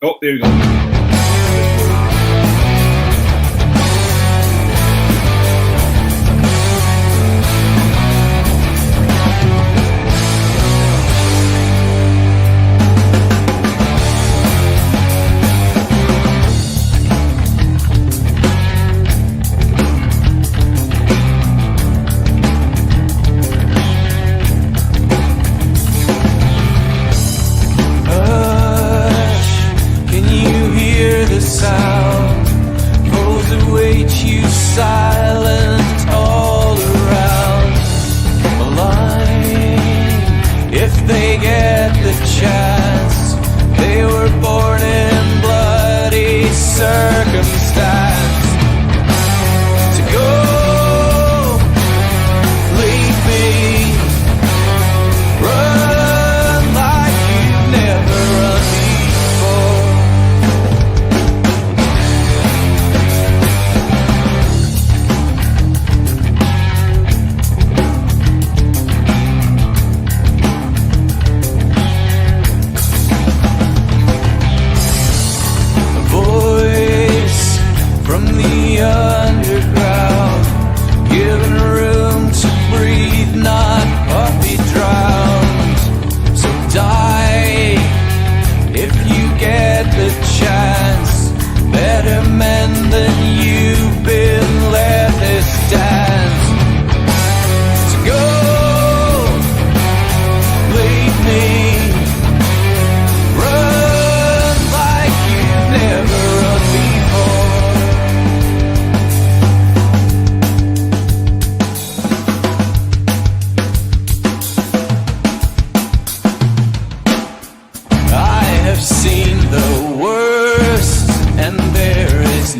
Oh, there you go.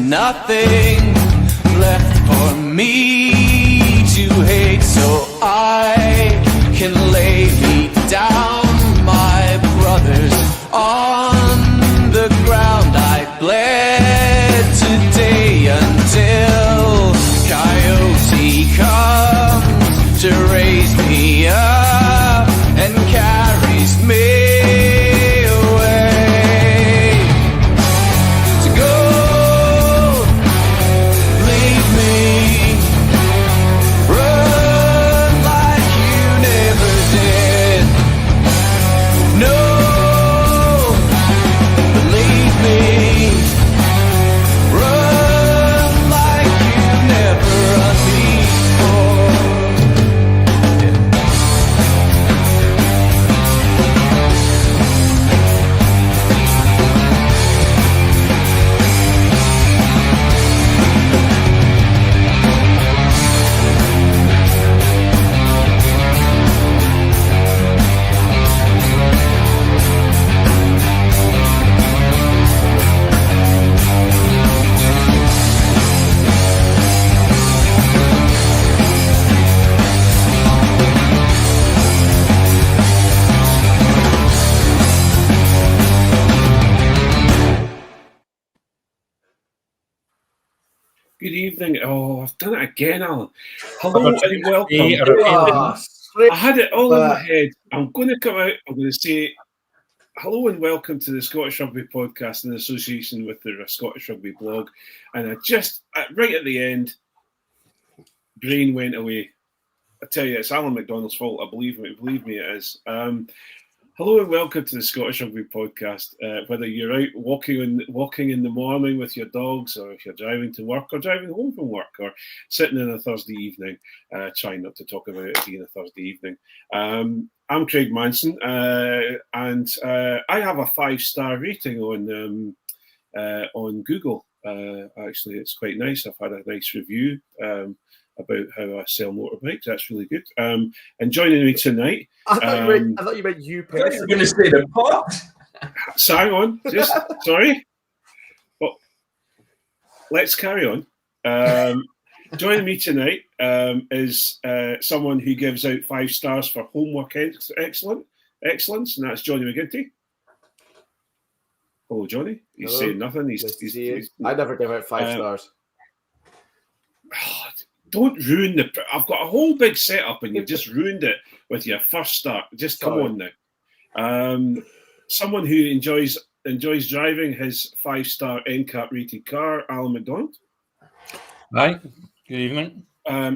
Nothing left for me to hate, so I can lay me down. My brothers on the ground, I bled today until Coyote comes to raise me up and carries me. Good evening. Oh, I've done it again, Alan. Hello and welcome. I had it all in my head. I'm going to come out. I'm going to say hello and welcome to the Scottish Rugby podcast in association with the Scottish Rugby blog. And I just, right at the end, brain went away. I tell you, it's Alan McDonald's fault. I believe me. Believe me, it is. Hello and welcome to the Scottish Rugby podcast. Whether you're out walking in the morning with your dogs, or if you're driving to work, or driving home from work, or sitting in a Thursday evening, trying not to talk about it being a Thursday evening. I'm Craig Manson, and I have a 5-star rating on Google. Actually, it's quite nice. I've had a nice review about how I sell motorbikes. That's really good. And joining me tonight... I thought you meant you personally. You were going to say the pot? So hang on. Sorry. Well, let's carry on. Joining me tonight is someone who gives out 5 stars for homework excellence, and that's Jonny McGinty. Hello, Jonny. He's saying nothing. He's I never give out 5 stars. Don't ruin I've got a whole big setup and you've just ruined it with your first start. Just come on now. Someone who enjoys enjoys driving his 5-star NCAP rated car, Alan McDonald. Hi, good evening.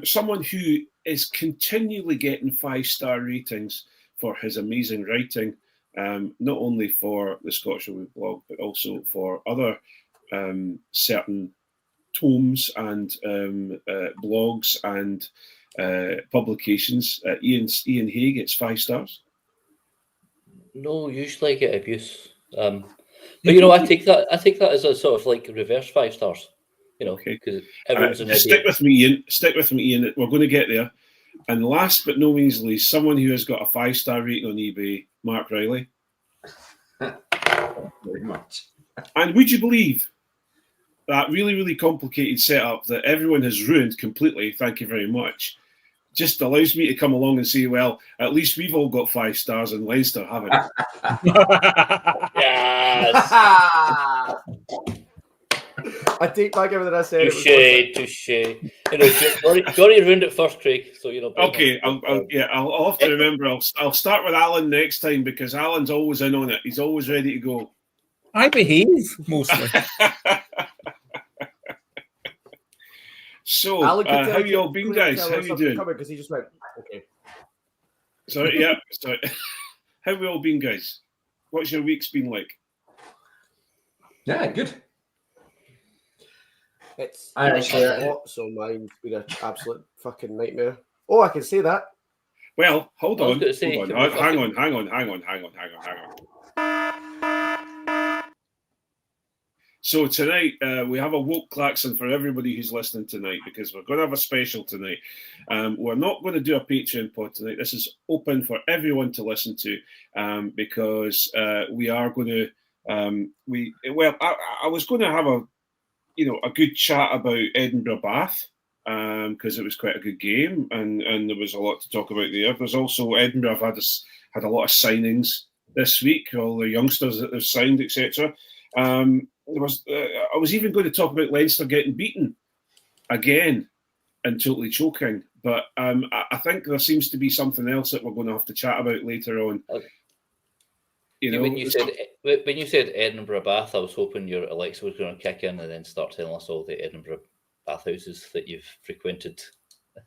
Someone who is continually getting 5-star ratings for his amazing writing, not only for the Scottish Rugby blog, but also for other certain tomes and blogs and publications. Iain Hay gets 5 stars. No, usually I get abuse. But you know, I take that as a sort of like reverse 5 stars. You know, because everyone's an idiot. Stick with me, Iain. Stick with me, Iain. We're going to get there. And last but no means least, someone who has got a 5-star rating on eBay, Mark Riley. Very much. And would you believe that really, really complicated setup that everyone has ruined completely? Thank you very much. Just allows me to come along and say, well, at least we've all got 5 stars and Leinster haven't. Yes. I take back everything I said. Touche. You know, Jonny ruined it first, Craig. So you know. Okay, I'll have to remember. I'll start with Allan next time because Alan's always in on it. He's always ready to go. I behave mostly. So, how you all been, guys? How you doing? Because he just went, okay. Sorry. How we all been, guys? What's your week's been like? Yeah, good. It's actually, hot, so mine's been an absolute fucking nightmare. Oh, I can say that. Well, hold on. Hang on. So tonight we have a woke klaxon for everybody who's listening tonight because we're going to have a special tonight. We're not going to do a Patreon pod tonight. This is open for everyone to listen to because we are going to. I was going to have a good chat about Edinburgh Bath because it was quite a good game and there was a lot to talk about there. There's also Edinburgh have had a lot of signings this week, all the youngsters that they've signed, etc. I was even going to talk about Leinster getting beaten again and totally choking, but I think there seems to be something else that we're going to have to chat about later on. Okay. When you said Edinburgh Bath, I was hoping your Alexa was going to kick in and then start telling us all the Edinburgh bathhouses that you've frequented.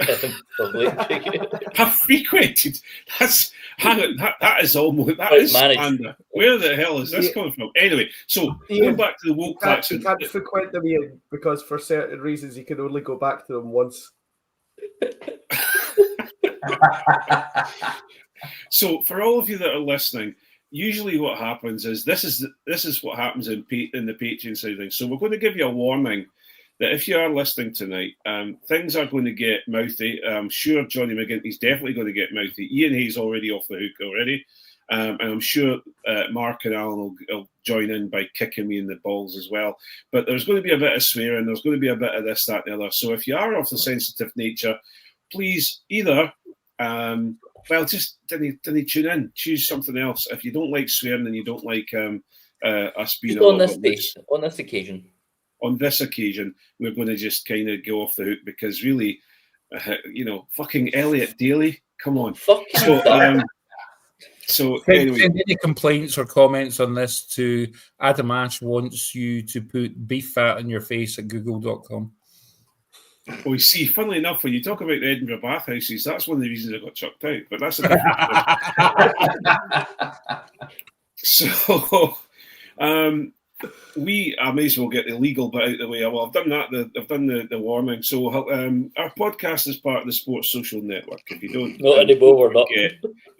Have frequented? That is almost slander. Where the hell is this coming from? Anyway, so going back to the woke klaxon. He can't frequent them, Iain, because for certain reasons he can only go back to them once. So for all of you that are listening, usually what happens is this is what happens in the Patreon side of things. So we're going to give you a warning that if you are listening tonight, things are going to get mouthy. I'm sure Jonny McGinty's definitely going to get mouthy. Iain Hay's already off the hook already. And I'm sure Mark and Allan will join in by kicking me in the balls as well. But there's going to be a bit of swearing. There's going to be a bit of this, that, and the other. So if you are of the sensitive nature, please either... just didn't tune in. Choose something else. If you don't like swearing and you don't like us being on this occasion, we're going to just kind of go off the hook because really, fucking Elliot Daly, come on. So anyway, send any complaints or comments on this to Adam Ash wants you to put beef fat on your face at google.com. Well, you see, funnily enough, when you talk about the Edinburgh bathhouses, that's one of the reasons I got chucked out. But that's a different So, I may as well get the legal bit out of the way. Well, I've done that. I've done the warning. So, our podcast is part of the Sports Social Network. If you don't, not anymore, we're not.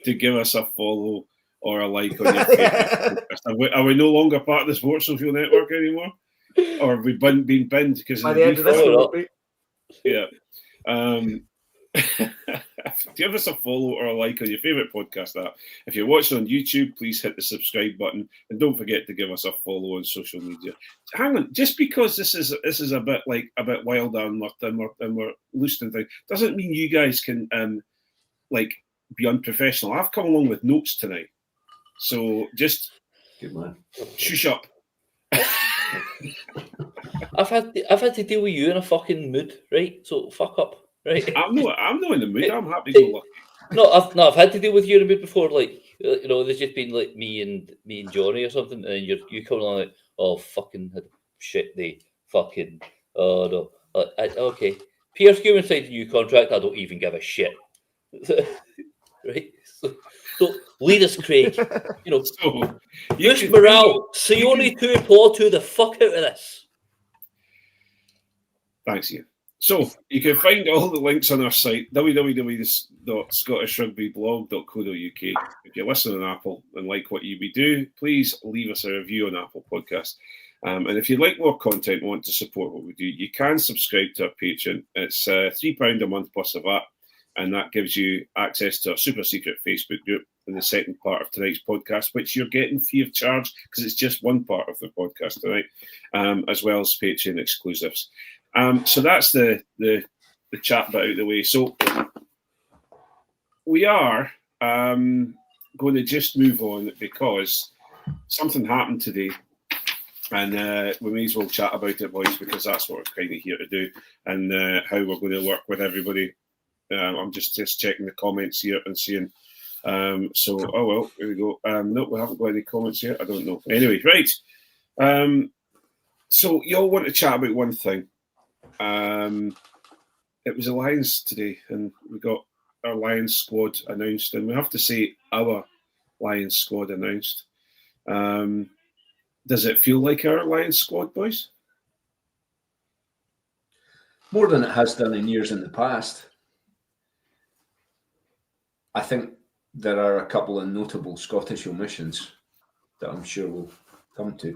To give us a follow or a like on your podcast. Are we no longer part of the Sports Social Network anymore? Or have we been binned because of the end of this? Yeah. Give us a follow or a like on your favourite podcast app. If you're watching on YouTube, please hit the subscribe button and don't forget to give us a follow on social media. Hang on, just because this is a bit wild and we're loose and things doesn't mean you guys can be unprofessional. I've come along with notes tonight, so just good man. Shush up. I've had to deal with you in a fucking mood, right? So fuck up, right? I'm not in the mood. I'm happy to go lucky. No, I've had to deal with you in a mood before. Like You know, there's just been like me and Jonny or something, and you come along like, oh fucking shit, they fucking oh no, okay. Pierce Human signed a new contract. I don't even give a shit. Right? So lead us, Craig. You know, So, boost morale. Sione to the fuck out of this. Thanks, Ian. So you can find all the links on our site, www.scottishRugbyblog.co.uk. If you listen on Apple and like what we do, please leave us a review on Apple Podcast. And if you like more content and want to support what we do, you can subscribe to our Patreon. It's £3 a month plus a VAT, and that gives you access to our super secret Facebook group in the second part of tonight's podcast, which you're getting free of charge because it's just one part of the podcast tonight, as well as Patreon exclusives. So that's the chat bit out of the way. So we are going to just move on because something happened today, and we may as well chat about it, boys, because that's what we're kind of here to do, and how we're going to work with everybody. I'm just checking the comments here and seeing. So, oh well, here we go. No, we haven't got any comments here. I don't know. Anyway, right. So you all want to chat about one thing. It was the Lions today, and we got our Lions squad announced, and we have to say our Lions squad announced. Does it feel like our Lions squad, boys? More than it has done in years in the past. I think there are a couple of notable Scottish omissions that I'm sure we'll come to,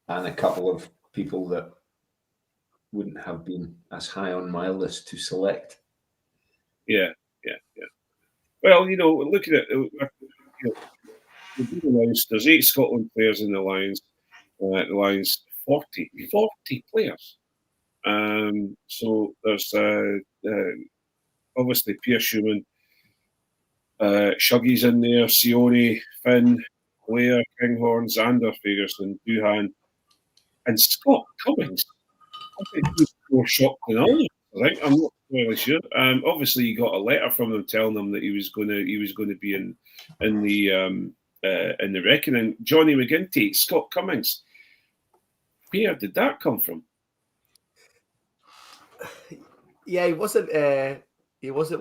and a couple of people that wouldn't have been as high on my list to select. Yeah. Well, you know, looking at there's 8 Scotland players in the Lions. The Lions 40 players. So there's obviously Pierce Schumann, Shuggy's in there, Sione, Finn, Blair, Kinghorn, Xander, Ferguson, Duhan, and Scott Cummings. I think he's more shocked than others. I think I'm not really sure. Obviously, he got a letter from them telling them that he was going to be in the reckoning. Jonny McGinty, Scott Cummings. Where did that come from? Yeah, he wasn't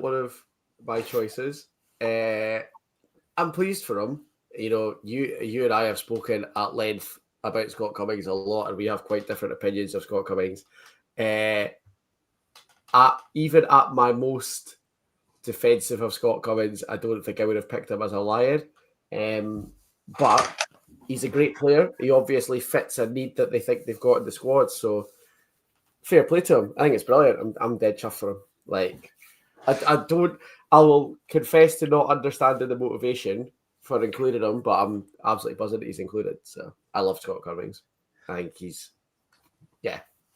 one of my choices. I'm pleased for him. You know, you and I have spoken at length about Scott Cummings a lot, and we have quite different opinions of Scott Cummings. Even at my most defensive of Scott Cummings, I don't think I would have picked him as a Lion. But he's a great player. He obviously fits a need that they think they've got in the squad. So fair play to him. I think it's brilliant. I'm dead chuffed for him. Like, I will confess to not understanding the motivation for including him, but I'm absolutely buzzing that he's included. So I love Scott Cummings. I think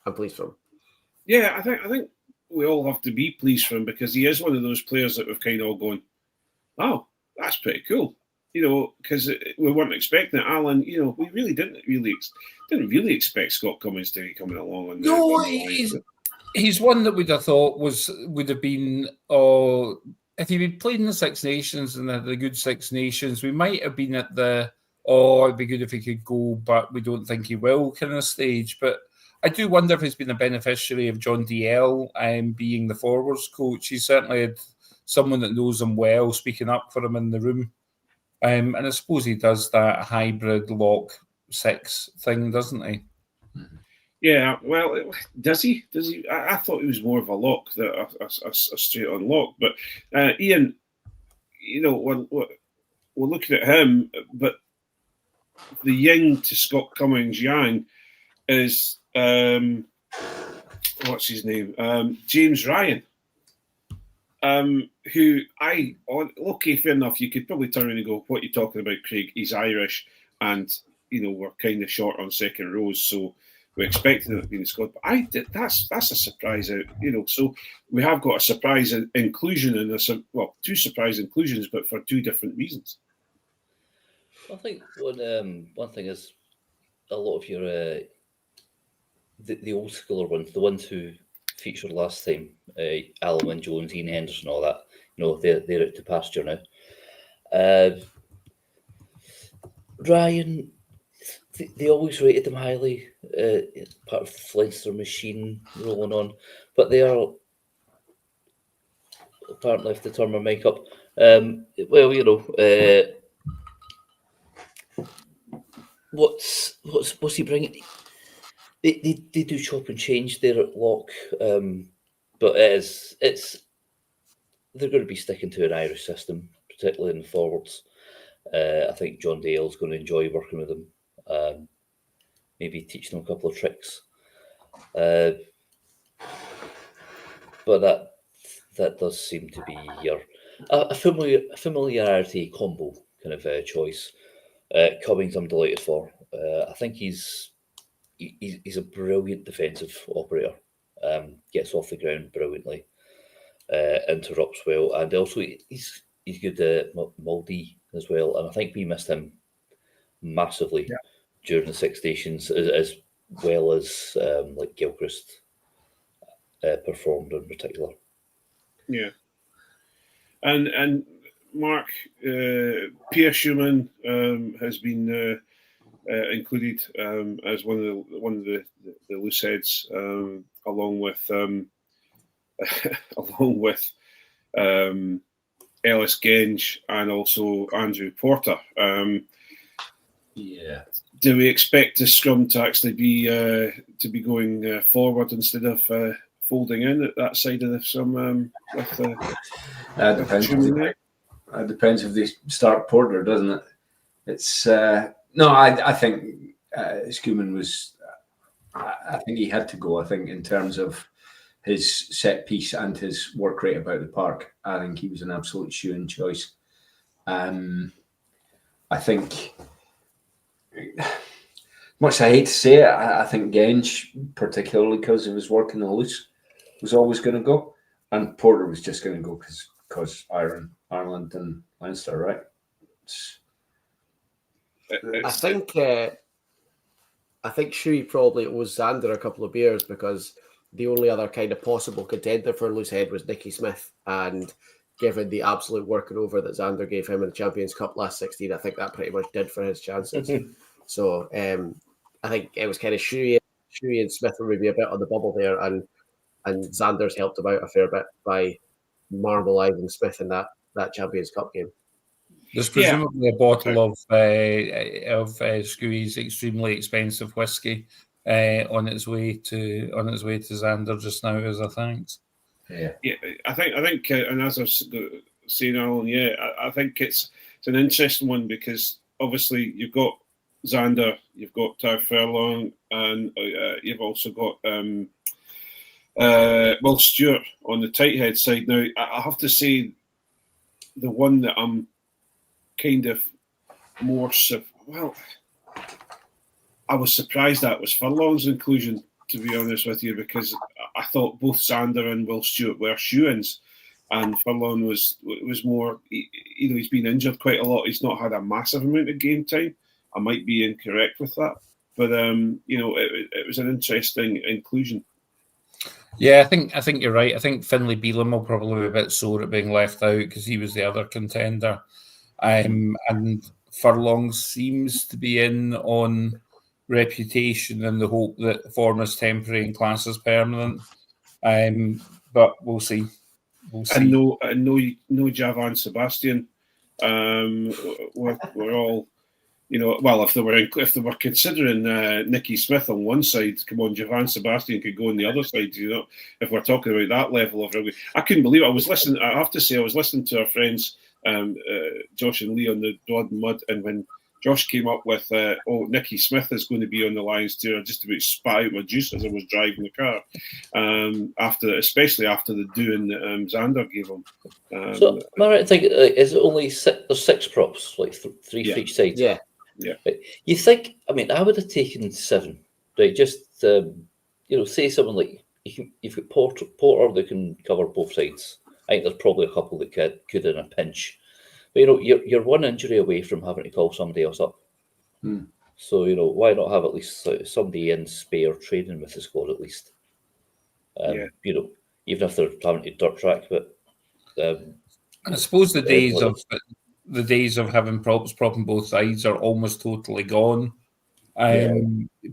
I'm pleased for him. Yeah, I think we all have to be pleased for him because he is one of those players that we've kind of all going, oh, that's pretty cool. You know, because we weren't expecting it. Allan, you know, we really didn't really expect Scott Cummings to be coming along. He's one that we'd have thought would have been, if he'd been playing in the Six Nations and the good Six Nations, we might have been at the, it'd be good if he could go, but we don't think he will kind of stage. But I do wonder if he's been a beneficiary of John DL being the forwards coach. He certainly had someone that knows him well speaking up for him in the room. And I suppose he does that hybrid lock 6 thing, doesn't he? Yeah, well, does he? I thought he was more of a lock, a straight on lock. But Ian, you know, we're looking at him, but the yin to Scott Cummings yang is what's his name? James Ryan. Who okay, fair enough. You could probably turn around and go, "What are you talking about, Craig? He's Irish, and you know we're kind of short on second rows, so we're expecting him to be in the squad." But that's a surprise out, you know. So we have got a surprise inclusion in this. Well, 2 surprise inclusions, but for 2 different reasons. I think one thing is a lot of your the old schooler ones, the ones who featured last time, Allan Jones, Ian Henderson, all that. You know, they're out to pasture now. Ryan, they always rated them highly. Part of the Leinster machine rolling on, but they are apparently, if to turn my mic up. Well, you know, what's he bringing? They do chop and change there at lock, but it's they're going to be sticking to an Irish system, particularly in the forwards. I think John Dale's going to enjoy working with them. Maybe teaching them a couple of tricks. But that does seem to be a familiarity combo kind of choice. Cummings, I'm delighted for. I think he's a brilliant defensive operator. Gets off the ground brilliantly, interrupts well, and also he's good at Muldy as well. And I think we missed him massively during the Six Nations, as well as like Gilchrist performed in particular. Yeah, and Mark, Pierre Schumann has been included as one of the loose heads, along with Ellis Genge and also Andrew Porter. Yeah. Do we expect the scrum to actually be going forward instead of folding in at that side of the scrum? That depends if they start Porter, doesn't it? It's no, I think Schumann was. I think he had to go. I think in terms of his set piece and his work rate about the park, I think he was an absolute shoe-in choice. I think, much as I hate to say it, I think Genge, particularly because of his work in the loose, was always going to go, and Porter was just going to go because Ireland and Leinster, right? I think Shuey probably owes Xander a couple of beers, because the only other kind of possible contender for loose head was Nicky Smith, and given the absolute working over that Xander gave him in the Champions Cup last 16, I think that pretty much did for his chances. So I think it was kind of Shuey and Smith were maybe a bit on the bubble there, and Xander's helped him out a fair bit by marbleizing Smith in that Champions Cup game. There's presumably a bottle of Scuey's extremely expensive whiskey on its way to Xander just now as a thanks. Yeah, I think, and as I was saying, Alan, I think it's an interesting one, because obviously you've got Xander, you've got Tadhg Furlong, and you've also got Will Stewart on the tight head side. Now, I have to say, the one that I'm kind of more I was surprised at was Furlong's inclusion, to be honest with you, because I thought both Xander and Will Stewart were shoe-ins, and Furlong was more, he's been injured quite a lot. He's not had a massive amount of game time. I might be incorrect with that, but it was an interesting inclusion. Yeah, I think you're right. I think Finlay Bealham will probably be a bit sore at being left out, because he was the other contender. And Furlong seems to be in on reputation and the hope that form is temporary and class is permanent. But we'll see. And no Javan Sebastian. We're all, well, if they were considering Nicky Smith on one side, come on, Javan Sebastian could go on the other side. If we're talking about that level of rugby, I couldn't believe it. I have to say, I was listening to our friends Josh and Lee on the Blood and Mud, and when Josh came up with Nicky Smith is going to be on the Lions tour, I just about spat out my juice as I was driving the car, especially after the doing that Xander gave him. So am I right to think, is it only there's 6 props, like 3 for each side? Yeah. You think, I would have taken 7, right? Just say something like you've got Porter that can cover both sides. I think there's probably a couple that could in a pinch. But you're one injury away from having to call somebody else up. So why not have at least somebody in spare training with the squad at least? Even if they're having to dirt track. But I suppose the days the days of having props propping both sides are almost totally gone.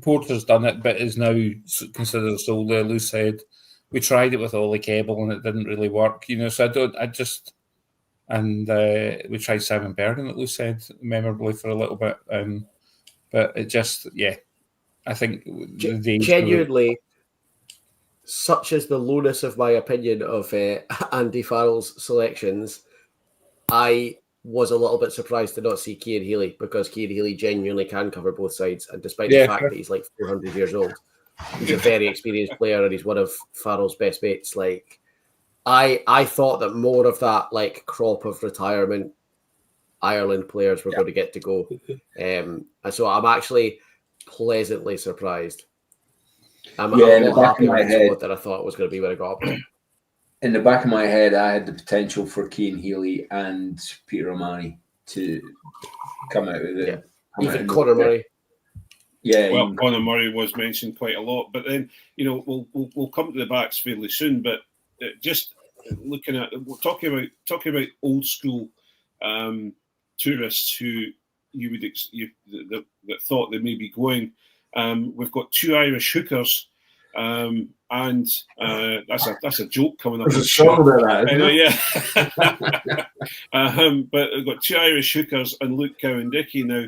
Porter's done it, but is now considered solely a loose head. We tried it with Ollie Kebble and it didn't really work, so we tried Simon Bergen at loose head memorably for a little bit. But it just, I think the days genuinely, such as the lowness of my opinion of Andy Farrell's selections, I was a little bit surprised to not see Cian Healy, because Cian Healy genuinely can cover both sides, and despite the fact that he's like 400 years old, he's a very experienced player and he's one of Farrell's best mates. Like, I thought that more of that like crop of retirement Ireland players were going to get to go, and so I'm actually pleasantly surprised. I'm a lot happier with the squad that I thought was going to be when I got up there. In the back of my head, I had the potential for Cian Healy and Peter O'Mahony to come out of it. Even Conor Murray. Yeah, well, Conor Murray was mentioned quite a lot, but then we'll come to the backs fairly soon. But just looking at talking about old school tourists who that thought they may be going. We've got two Irish hookers, and that's a joke coming up. There's a song about that, but we've got two Irish hookers and Luke Cowan-Dickie now.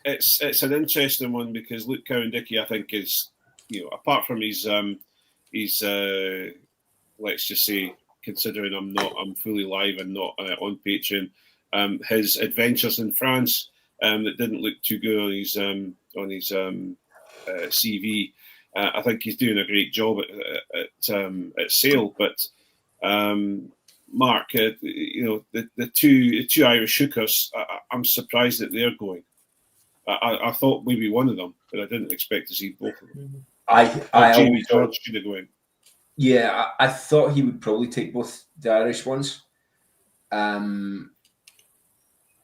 It's an interesting one because Luke Cowan-Dickie, I think, is apart from his let's just say, considering I'm fully live and not on Patreon, his adventures in France that didn't look too good on his CV. I think he's doing a great job at Sale, but Mark, the two Irish hookers, I'm surprised that they're going. I thought maybe one of them, but I didn't expect to see both of them. Jamie George should have gone. Yeah, I thought he would probably take both the Irish ones. I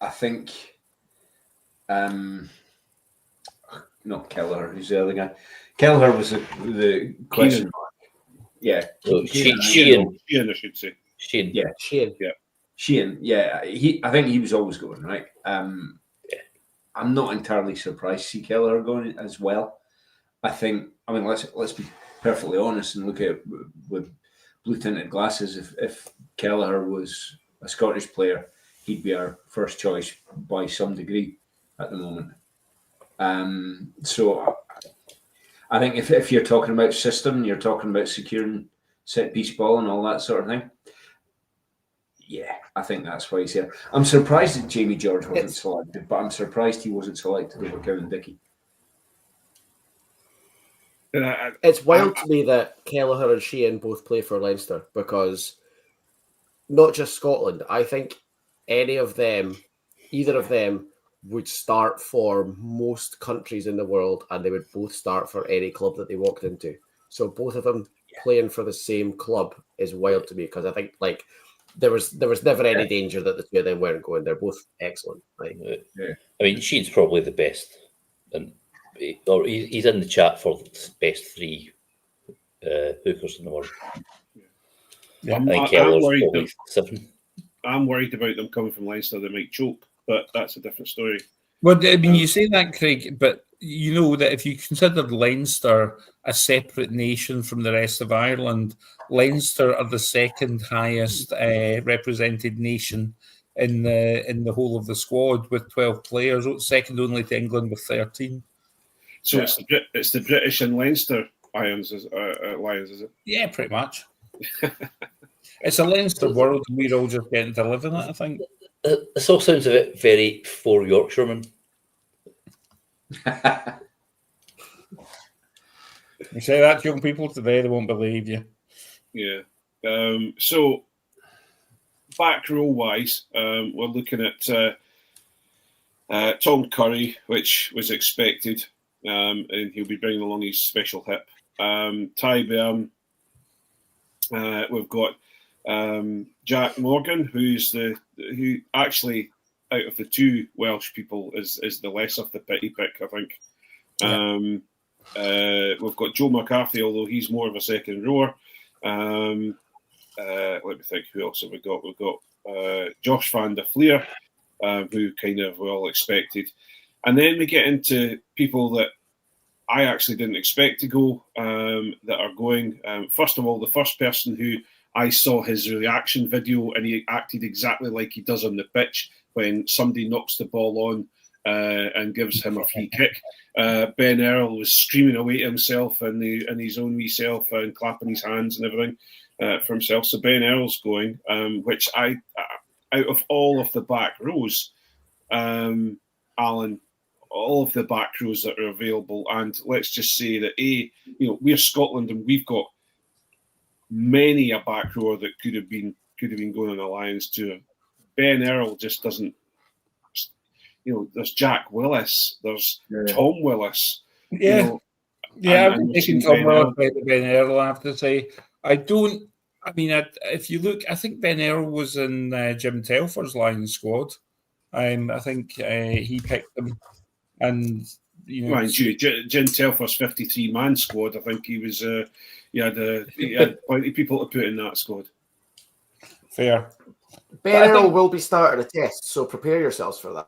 think not Kelleher, who's the other guy? Kelleher was the question mark. Yeah. Sheehan, I should say. Sheehan. Yeah. Sheehan. Yeah. Sheehan. Yeah. I think he was always going, right? I'm not entirely surprised to see Kelleher going as well. Let's be perfectly honest and look at it with blue tinted glasses. If Kelleher was a Scottish player, he'd be our first choice by some degree at the moment. So I think if you're talking about system, you're talking about securing set piece ball and all that sort of thing. Yeah, I think that's why he's here. I'm surprised that Jamie George wasn't selected, but I'm surprised he wasn't selected over Cowan-Dickie. It's wild to me that Kelleher and Sheehan both play for Leinster, because not just Scotland, I think either of them would start for most countries in the world, and they would both start for any club that they walked into. So both of them playing for the same club is wild to me, because I think there was never any danger that the two of them weren't going. They're both excellent. I mean, Sheehan's probably the best, or he's in the chat for best three hookers in the world. Yeah. I think Keller's probably 7. I'm worried about them coming from Leinster. They might choke, but that's a different story. Well, I mean, you say that, Craig, but you know that if you consider Leinster a separate nation from the rest of Ireland, Leinster are the second highest represented nation in the whole of the squad with 12 players, second only to England with 13. So it's the British and Leinster Lions, is it? Yeah, pretty much. It's a Leinster world, and we're all just getting to live in it, I think. This all sounds a bit very for Yorkshiremen. You say that to young people today, they won't believe you. Yeah. So, back row wise, we're looking at Tom Curry, which was expected, and he'll be bringing along his special hip. Ty Byrne. We've got Jack Morgan, who actually, out of the two Welsh people, is the less of the pity pick, I think. Yeah. We've got Joe McCarthy, although he's more of a second rower. let me think, who else have we got? We've got Josh van der Fleer, who kind of we all expected. And then we get into people that I actually didn't expect to go, that are going. First of all, the first person who I saw his reaction video, and he acted exactly like he does on the pitch when somebody knocks the ball on and gives him a free kick. Ben Earl was screaming away to himself and his own wee self and clapping his hands and everything for himself. So Ben Earl's going, which out of all of the back rows, Alan, all of the back rows that are available, and let's just say that we're Scotland and we've got many a back rower that could have been going on a Lions tour. Ben Earl just doesn't. There's Jack Willis, there's Tom Willis. I'm taking Tom Willis by Ben Earl, I have to say. If you look, I think Ben Earl was in Jim Telfer's Lions squad. I think he picked him. And, Jim Telfer's 53-man squad, I think he was, he had plenty of people to put in that squad. Fair. Ben Earl will be starting a test, so prepare yourselves for that.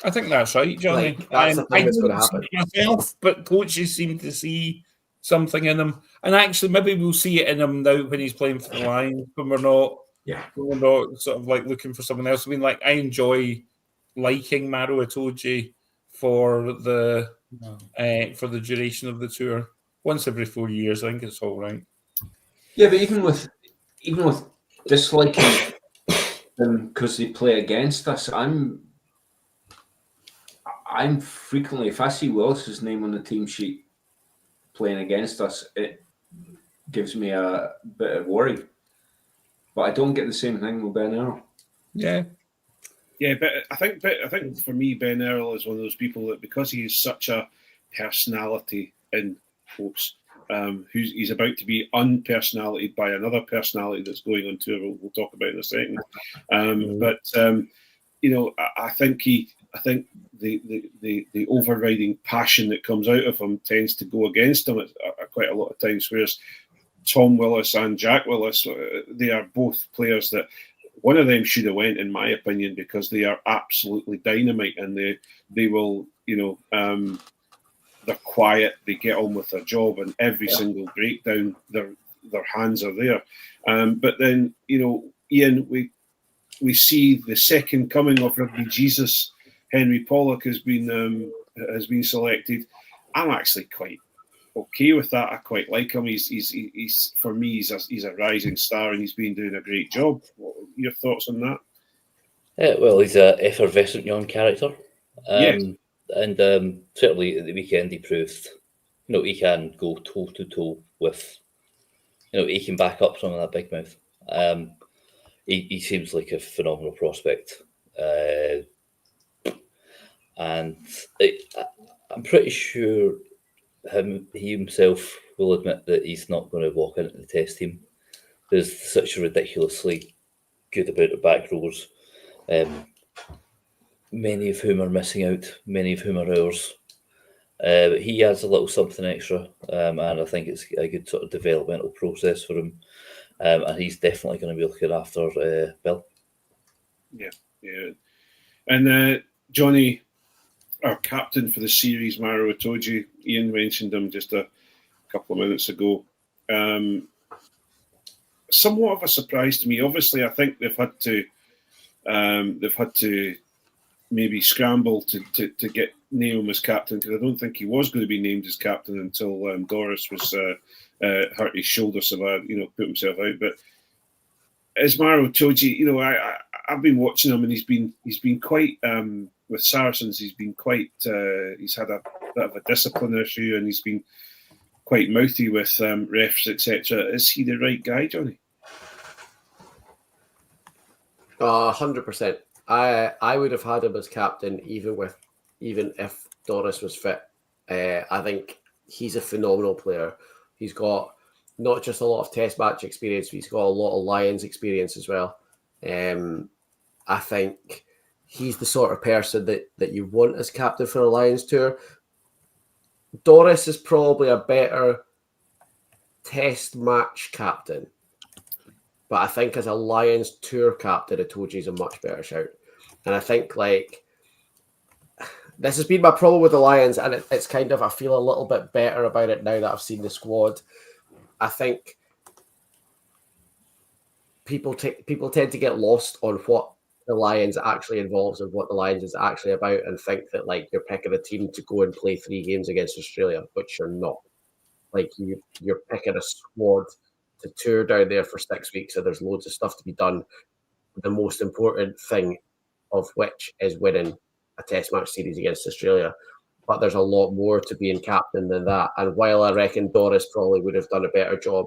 I think that's right, Johnny. That's the thing that's going to happen. Myself, but coaches seem to see something in him, and actually, maybe we'll see it in him now when he's playing for the Lions. When we're not sort of like looking for someone else. I enjoy liking Maro Itoje for the duration of the tour. Once every 4 years, I think it's all right. Yeah, but even with disliking them because they play against us, I'm frequently, if I see Willis's name on the team sheet playing against us, it gives me a bit of worry. But I don't get the same thing with Ben Earl. Yeah, but I think for me, Ben Earl is one of those people that, because he is such a personality in quotes, he's about to be unpersonalitated by another personality that's going on tour. We'll talk about in a second. I think the overriding passion that comes out of him tends to go against him at quite a lot of times. Whereas Tom Willis and Jack Willis, they are both players that one of them should have went, in my opinion, because they are absolutely dynamite, and they will, they're quiet, they get on with their job, and every single breakdown, their hands are there. But then, Iain, we see the second coming of Rugby Jesus. Henry Pollock has been selected. I'm actually quite okay with that. I quite like him. He's for me, he's a rising star, and he's been doing a great job. What are your thoughts on that? Well, he's an effervescent young character. Yes. And certainly at the weekend he proved, he can go toe to toe with, he can back up some of that big mouth. He seems like a phenomenal prospect. And I'm pretty sure he himself will admit that he's not going to walk into the test team. There's such a ridiculously good amount of back rows, many of whom are missing out, many of whom are ours. But he adds a little something extra, and I think it's a good sort of developmental process for him. And he's definitely going to be looking after Bill. Yeah. And Jonny, our captain for the series, Maro Itoje, Iain mentioned him just a couple of minutes ago. Somewhat of a surprise to me. Obviously, I think they've had to maybe scramble to get Naum as captain, because I don't think he was going to be named as captain until Doris was hurt his shoulder, so put himself out. But as Maro Itoje, I've been watching him, and he's been quite with Saracens. He's been quite. He's had a bit of a discipline issue, and he's been quite mouthy with refs, etc. Is he the right guy, Jonny? 100%. I would have had him as captain even if Doris was fit. I think he's a phenomenal player. He's got not just a lot of test match experience, but he's got a lot of Lions experience as well. I think he's the sort of person that you want as captain for a Lions tour. Doris is probably a better test match captain. But I think as a Lions tour captain, Itoje's a much better shout. And I think this has been my problem with the Lions, and it's kind of, I feel a little bit better about it now that I've seen the squad. I think people tend to get lost on what the Lions actually involves and what the Lions is actually about, and think that you're picking a team to go and play 3 games against Australia, which you're not. You're picking a squad to tour down there for 6 weeks, and there's loads of stuff to be done. The most important thing of which is winning a Test match series against Australia. But there's a lot more to being captain than that. And while I reckon Doris probably would have done a better job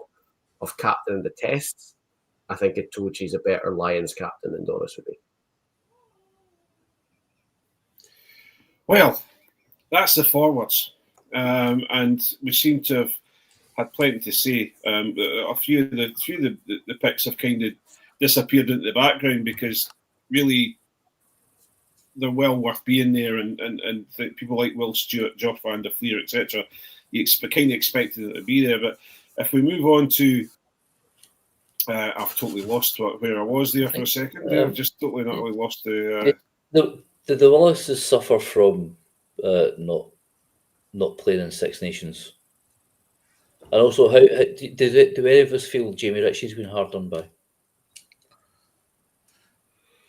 of captaining the Tests, I think Itoje's a better Lions captain than Doris would be. Well, that's the forwards. And we seem to have had plenty to say. A few of the picks have kind of disappeared into the background because really they're well worth being there, and people like Will Stewart, Geoff van der Fleer, etc. You kind of expected them to be there. But if we move on to, I've totally lost where I was there for a second. I've just totally not really lost the. Did the Wallaces suffer from not playing in Six Nations? And also, how do any of us feel Jamie Ritchie's been hard done by?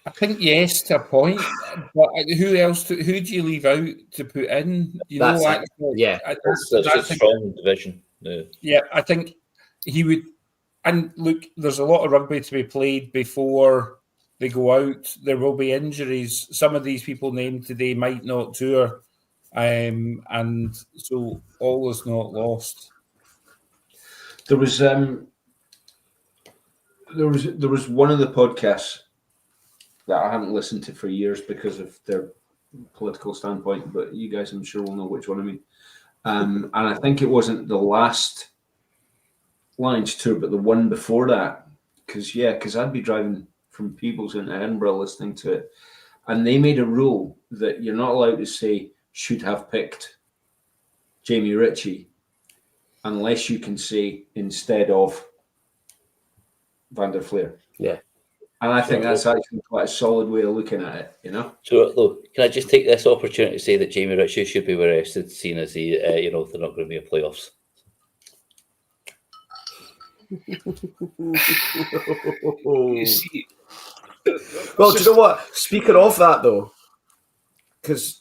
I think yes to a point, but who else? Who do you leave out to put in? That's a strong division. Yeah, I think he would. And look, there's a lot of rugby to be played before they go out. There will be injuries. Some of these people named today might not tour, and so all is not lost. There was one of the podcasts that I haven't listened to for years because of their political standpoint, but you guys, I'm sure, will know which one I mean. And I think it wasn't the last Lions tour, but the one before that. Because I'd be driving from Peebles into Edinburgh listening to it, and they made a rule that you're not allowed to say should have picked Jamie Ritchie unless you can say instead of Van der Fleer. Yeah. And I think that's actually quite a solid way of looking at it, you know. So, look, can I just take this opportunity to say that Jamie Ritchie should be arrested, seeing as they're not going to be in playoffs. You see, well, do you know what? Speaking of that, though, because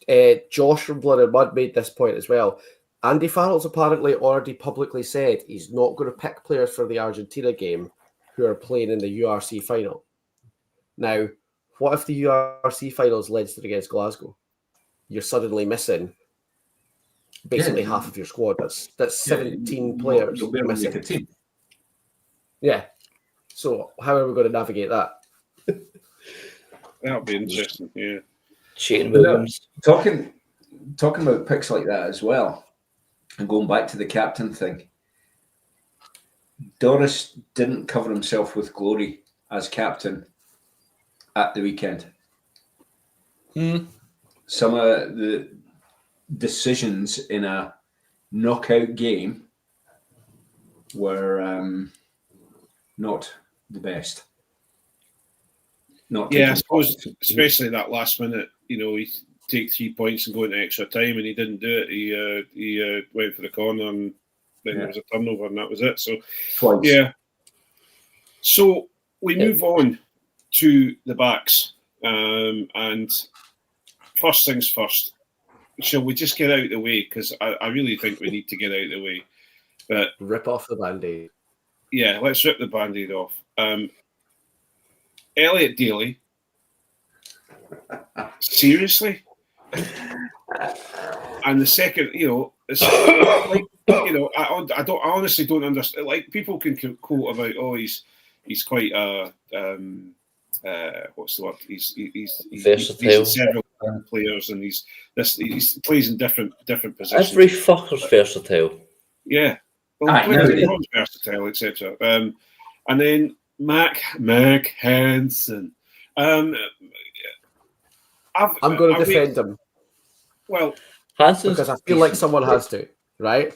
Josh from Blood and Mud made this point as well. Andy Farrell's apparently already publicly said he's not going to pick players for the Argentina game who are playing in the URC final. Now, what if the URC final is Leinster against Glasgow? You're suddenly missing basically half of your squad. That's 17 players. You'll be able to make a team. Yeah. So how are we going to navigate that? That'll be interesting. Yeah. Shane Williams. Talking about picks like that as well, and going back to the captain thing, Doris didn't cover himself with glory as captain at the weekend. Some of the decisions in a knockout game were not the best. I suppose, especially that last minute, he take 3 points and go into extra time, and he didn't do it. He went for the corner, and then there was a turnover, and that was it. So, twice. Yeah. So we move on to the backs, and first things first. Shall we just get out of the way? Because I really think we need to get out of the way. But rip off the Band-Aid. Yeah, let's rip the Band-Aid off. Elliot Daly. Seriously? And the second, it's like, I honestly don't understand. Like, people can quote about, he's quite what's the word? He's versatile. He's several players, and he plays in different positions. Every fucker's versatile. Yeah, well, versatile, etc. And then Mac Hansen. I'm going to defend him. Well, Hansen's because I feel like someone has to, right?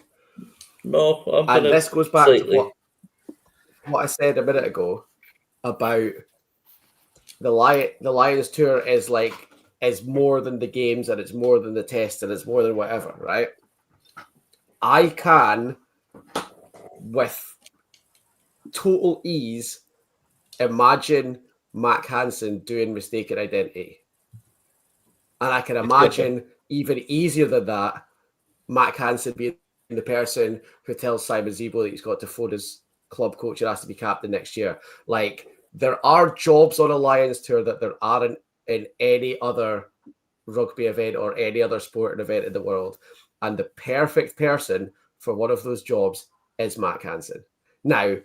No, and this goes back to what I said a minute ago. about the Lions tour is more than the games, and it's more than the test, and it's more than whatever, right? I can, with total ease, imagine Mac Hansen doing Mistaken Identity. And I can imagine even easier than that, Mac Hansen being the person who tells Simon Zebo that he's got to phone his club coach and has to be captain next year. Like, there are jobs on a Lions tour that there aren't in any other rugby event or any other sporting event in the world. And the perfect person for one of those jobs is Mac Hansen. Now,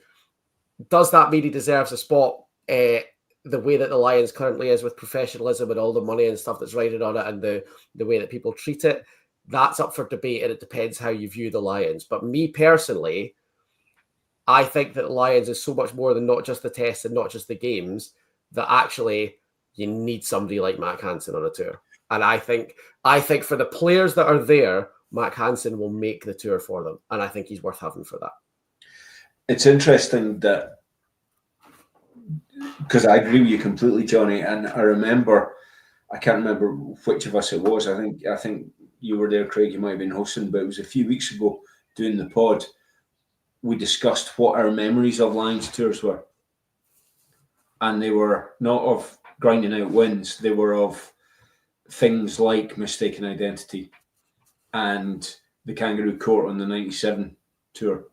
does that mean he deserves a spot the way that the Lions currently is with professionalism and all the money and stuff that's riding on it and the way that people treat it? That's up for debate, and it depends how you view the Lions. But me personally, I think that the Lions is so much more than not just the tests and not just the games, that actually you need somebody like Mac Hansen on a tour. And I think for the players that are there, Mac Hansen will make the tour for them. And I think he's worth having for that. It's interesting that, because I agree with you completely, Johnny. And I remember, I can't remember which of us it was. I think you were there, Craig. You might have been hosting, but it was a few weeks ago doing the pod. We discussed what our memories of Lions tours were. And they were not of grinding out wins. They were of things like Mistaken Identity and the Kangaroo Court on the 97 tour.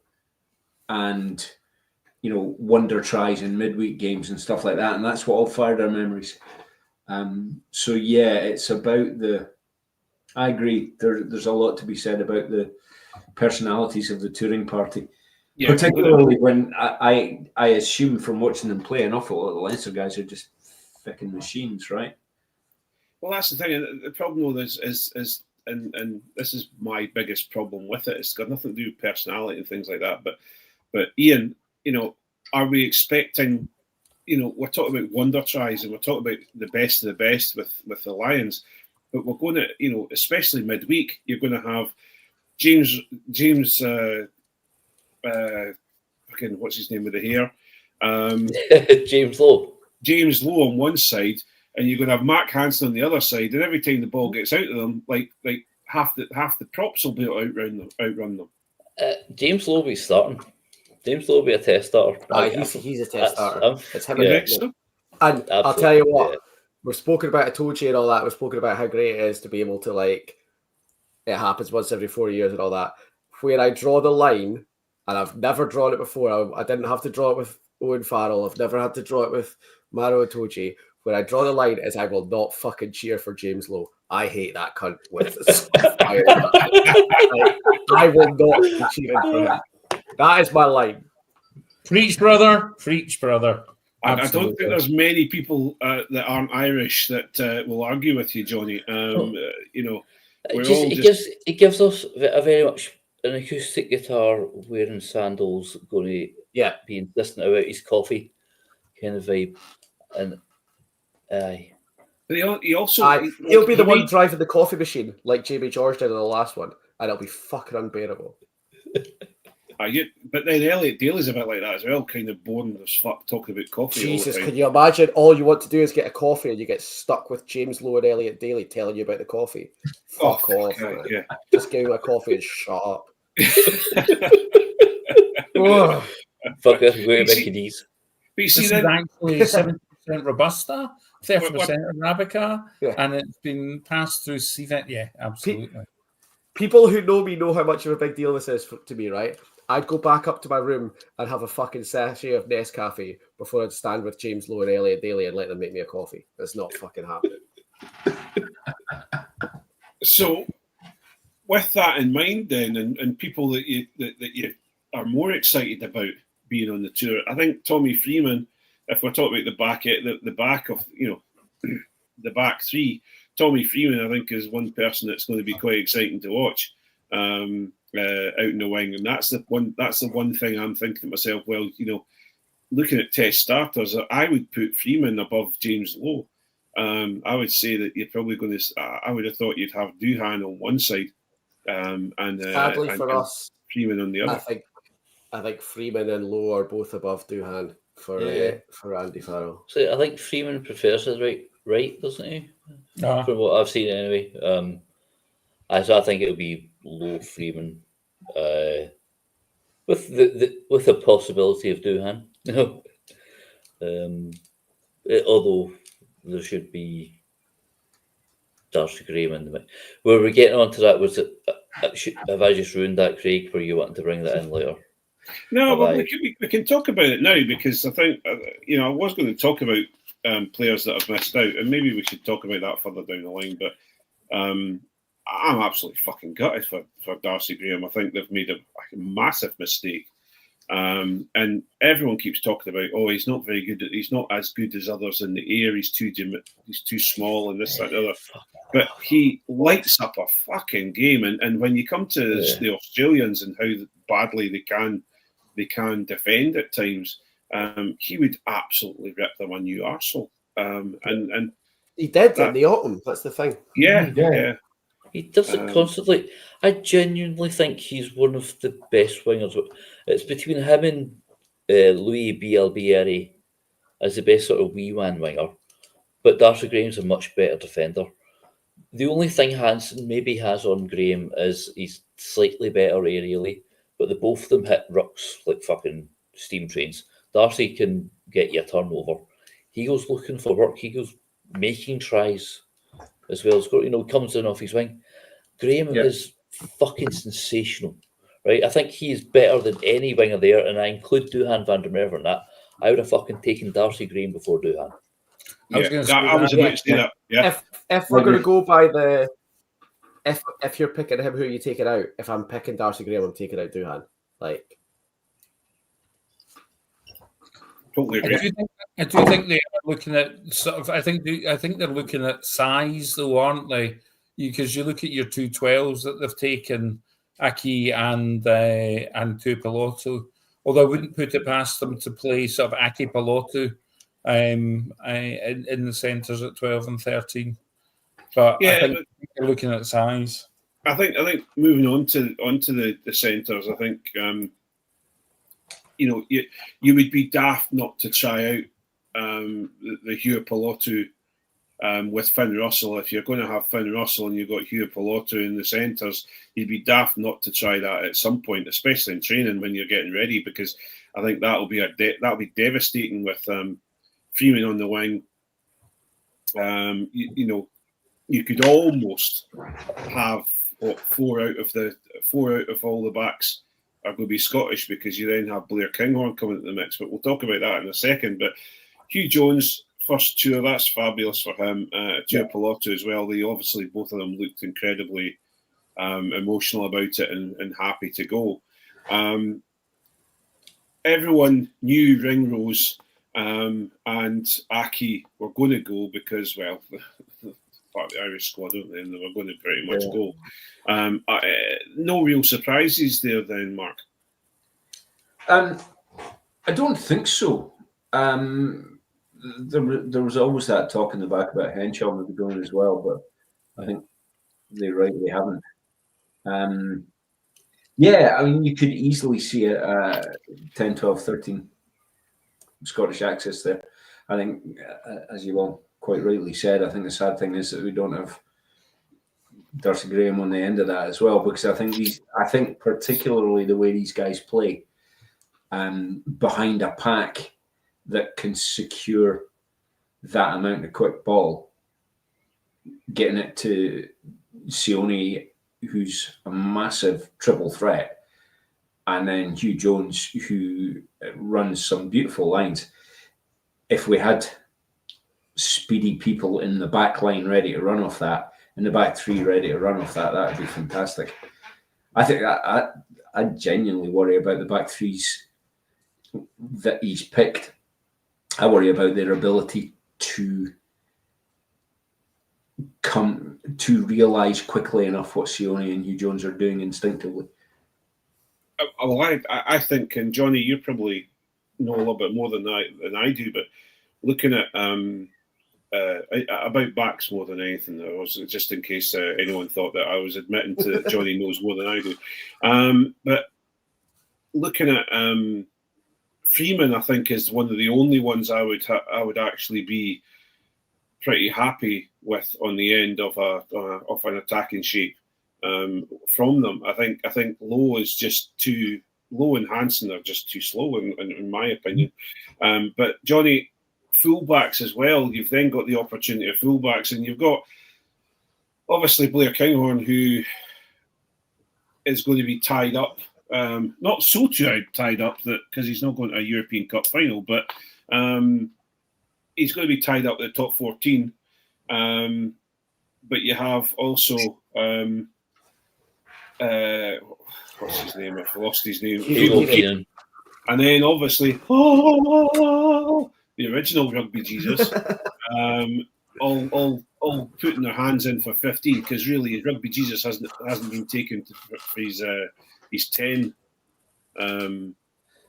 And, you know, wonder tries in midweek games and stuff like that. And that's what all fired our memories. So, yeah, it's about I agree. There's a lot to be said about the personalities of the touring party. Yeah, particularly when I assume from watching them play, an awful lot of the Leinster guys are just fucking machines, right? Well, that's the thing. The problem with this is and this is my biggest problem with it. It's got nothing to do with personality and things like that. But Iain, you know, are we expecting? You know, we're talking about wonder tries and we're talking about the best of the best with the Lions, but we're going to, you know, especially midweek, you're going to have James. Fucking what's his name with the hair? James Lowe. James Lowe on one side, and you're going to have Mac Hansen on the other side. And every time the ball gets out of them, like half the props will be able to outrun them. James Lowe will be starting. James Lowe will be a test starter. He's a test starter. It's him and so? And absolutely. I'll tell you what, we've spoken about Itoje and all that. We've spoken about how great it is to be able to, like, it happens once every 4 years and all that. Where I draw the line, and I've never drawn it before. I didn't have to draw it with Owen Farrell. I've never had to draw it with Maro Itoje. Where I draw the line is I will not fucking cheer for James Lowe. I hate that cunt with fire. I will not be cheering for him. That is my line. Preach, brother. Preach, brother. I don't think there's many people that aren't Irish that will argue with you, Johnny. You know, it gives us a very much an acoustic guitar wearing sandals, going to be insistent about his coffee kind of vibe, and But he also he'll be the one driving the coffee machine like Jamie George did in the last one, and it'll be fucking unbearable. But then Elliot Daly's a bit like that as well, kind of boring as fuck talking about coffee. Jesus, can you imagine? All you want to do is get a coffee, and you get stuck with James Lowe and Elliot Daly telling you about the coffee. Fuck off, man. Yeah. Just give me a coffee and shut up. Fuck this, we're going to make it easy. This is actually 70% Robusta, 30% Arabica, and it's been passed through CVET. Yeah, absolutely. People who know me know how much of a big deal this is to me, right? I'd go back up to my room and have a fucking sachet of Nescafe before I'd stand with James Lowe and Elliot Daly and let them make me a coffee. That's not fucking happening. So, with that in mind, then, and people that you are more excited about being on the tour, I think Tommy Freeman, if we're talking about the back of, you know, the back three, Tommy Freeman, I think, is one person that's going to be quite exciting to watch out in the wing, and that's the one thing I'm thinking to myself. Well, you know, looking at test starters, I would put Freeman above James Lowe. I would say that you're probably going to. I would have thought you'd have Duhan on one side, and sadly for us, Freeman on the other. I think Freeman and Lowe are both above Duhan. for Andy Farrell. So I think Freeman prefers his right, doesn't he? From what I've seen anyway. I think it would be low Freeman, with the possibility of Doohan. Although there should be Darcy Graham in the mix. Were we getting onto that? Was it? Have I just ruined that, Craig? Were you wanting to bring that in later? No, but we can talk about it now, because I think I was going to talk about players that have missed out, and maybe we should talk about that further down the line. But I'm absolutely fucking gutted for Darcy Graham. I think they've made a massive mistake. And everyone keeps talking about, he's not very good. He's not as good as others in the air. He's too small, and this, that, and the other. But he lights up a fucking game. And when you come to the Australians and how badly they can defend at times, he would absolutely rip them a new arsehole. And he did in the autumn. That's the thing. Yeah. He does it constantly. I genuinely think he's one of the best wingers. It's between him and Louis Bielbieri as the best sort of wee man winger. But Darcy Graham's a much better defender. The only thing Hansen maybe has on Graham is he's slightly better aerially, but the both of them hit rucks like fucking steam trains. Darcy can get you a turnover. He goes looking for work. He goes making tries as well as comes in off his wing. Graham is fucking sensational, right? I think he is better than any winger there, and I include Doohan van der Merwe in that. I would have fucking taken Darcy Graham before Doohan. I was about to say that. Yeah. If we're going to go by the, if you're picking him, who are you taking out? If I'm picking Darcy Graham, I'm taking out Doohan. Totally agree. I do think they are looking at sort of. I think they're looking at size, though, aren't they? Because you look at your 212s that they've taken, Aki and Tuipulotu. Although I wouldn't put it past them to play sort of Aki Pilotu in the centres at 12 and 13. But I think they're looking at size. I think moving on to the centres, I think you would be daft not to try out the Hugh Pilotu with Finn Russell. If you're going to have Finn Russell and you've got Hugh Pilotu in the centres, you'd be daft not to try that at some point, especially in training when you're getting ready, because I think that'll be devastating with Freeman on the wing. You could almost have four out of all the backs are going to be Scottish, because you then have Blair Kinghorn coming into the mix. But we'll talk about that in a second. But Hugh Jones, first tour, that's fabulous for him. Tuipulotu as well. They obviously, both of them looked incredibly emotional about it and happy to go. Everyone knew Ringrose and Aki were going to go because, well, part of the Irish squad, don't they? And they were going to pretty much go. No real surprises there then, Mark? I don't think so. There was always that talk in the back about Henshaw maybe going as well, but I think they rightly haven't. You could easily see a 10, 12, 13 Scottish access there. I think, as you all quite rightly said, I think the sad thing is that we don't have Darcy Graham on the end of that as well, because I think particularly the way these guys play behind a pack that can secure that amount of quick ball, getting it to Sione, who's a massive triple threat, and then Hugh Jones, who runs some beautiful lines. If we had speedy people in the back line ready to run off that, in the back three ready to run off that would be fantastic. I think I genuinely worry about the back threes that he's picked. I worry about their ability to come to realise quickly enough what Sione and Hugh Jones are doing instinctively. I think, and Jonny, you probably know a little bit more than I do, but looking at about backs more than anything, I was just in case anyone thought that I was admitting to that Jonny knows more than I do. But looking at Freeman, I think, is one of the only ones I would actually be pretty happy with on the end of an attacking shape from them. I think Lowe is just too. Lowe and Hansen are just too slow, in my opinion. But Jonny, fullbacks as well. You've then got the opportunity of fullbacks, and you've got obviously Blair Kinghorn, who is going to be tied up. Not so tied up that because he's not going to a European Cup final, but he's going to be tied up at the top 14. But you have also what's his name? I've lost his name. Keenan. And then obviously the original Rugby Jesus, all putting their hands in for 15 because really Rugby Jesus hasn't been taken for his 10.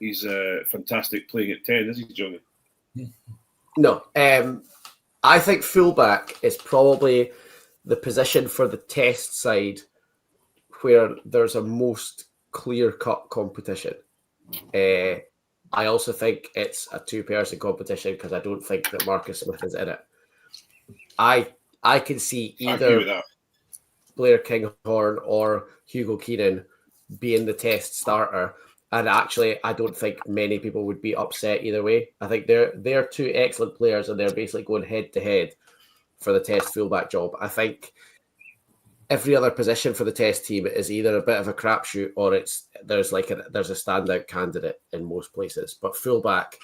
He's fantastic playing at 10, isn't he, Jonny? No, I think fullback is probably the position for the Test side where there's a most clear-cut competition. I also think it's a two-person competition because I don't think that Marcus Smith is in it. I can see either Blair Kinghorn or Hugo Keenan being the Test starter. And actually, I don't think many people would be upset either way. I think they're two excellent players, and they're basically going head to head for the Test fullback job. I think every other position for the Test team is either a bit of a crapshoot or there's a standout candidate in most places. But fullback,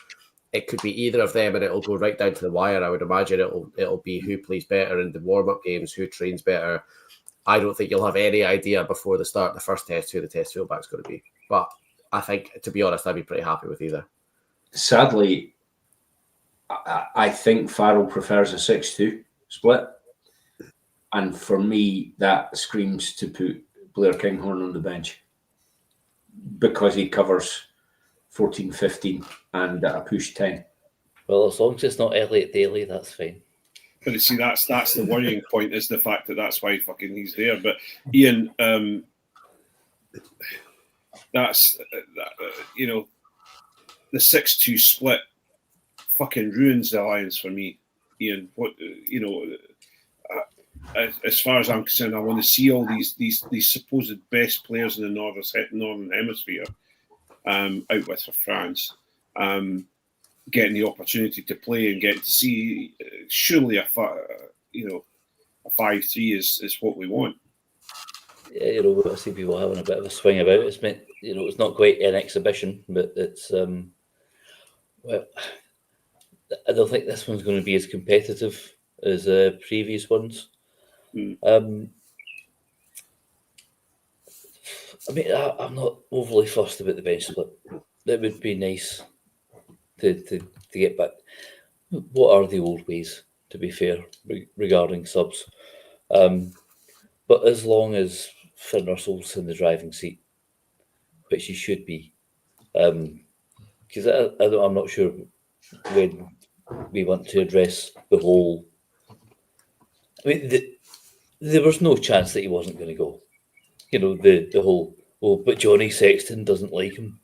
it could be either of them, and it'll go right down to the wire. I would imagine it'll be who plays better in the warm up games, who trains better. I don't think you'll have any idea before the start of the first Test who the Test fullback's going to be. But I think, to be honest, I'd be pretty happy with either. Sadly, I think Farrell prefers a 6-2 split. And for me, that screams to put Blair Kinghorn on the bench because he covers 14, 15 and a push 10. Well, as long as it's not Elliot Daly, that's fine. But you see, that's the worrying point is the fact that that's why fucking he's there. But Iain, that's the 6-2 split fucking ruins the alliance for me, Iain. What as far as I'm concerned, I want to see all these supposed best players in the northern hemisphere out with for France, getting the opportunity to play and getting to see. Surely a 5-3 is what we want. Yeah, I see people having a bit of a swing about it. It's meant, it's not quite an exhibition, but it's well, I don't think this one's going to be as competitive as previous ones. I mean, I'm not overly fussed about the bench split. It would be nice to get back. What are the old ways, to be fair, regarding subs? But as long as Finn Russell's in the driving seat, which he should be, because I'm not sure when we want to address the whole. I mean, there was no chance that he wasn't going to go. The whole, but Johnny Sexton doesn't like him.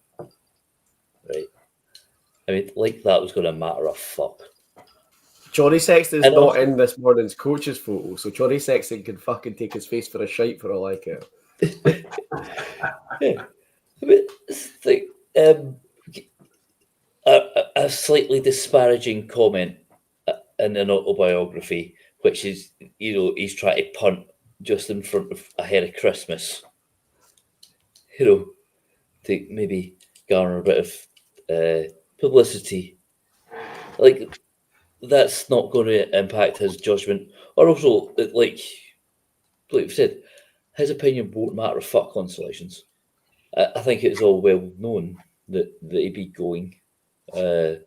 Right. I mean, like that was going to matter a fuck. Johnny Sexton's not in this morning's coach's photo, so Johnny Sexton can fucking take his face for a shite for all I care. Yeah. I mean, it's like a slightly disparaging comment in an autobiography, which is, he's trying to punt just in front of ahead of Christmas, to maybe garner a bit of publicity. Like, that's not going to impact his judgment. Or also, like we've said, his opinion won't matter a fuck constellations. I think it's all well known that he'd be going. Didn't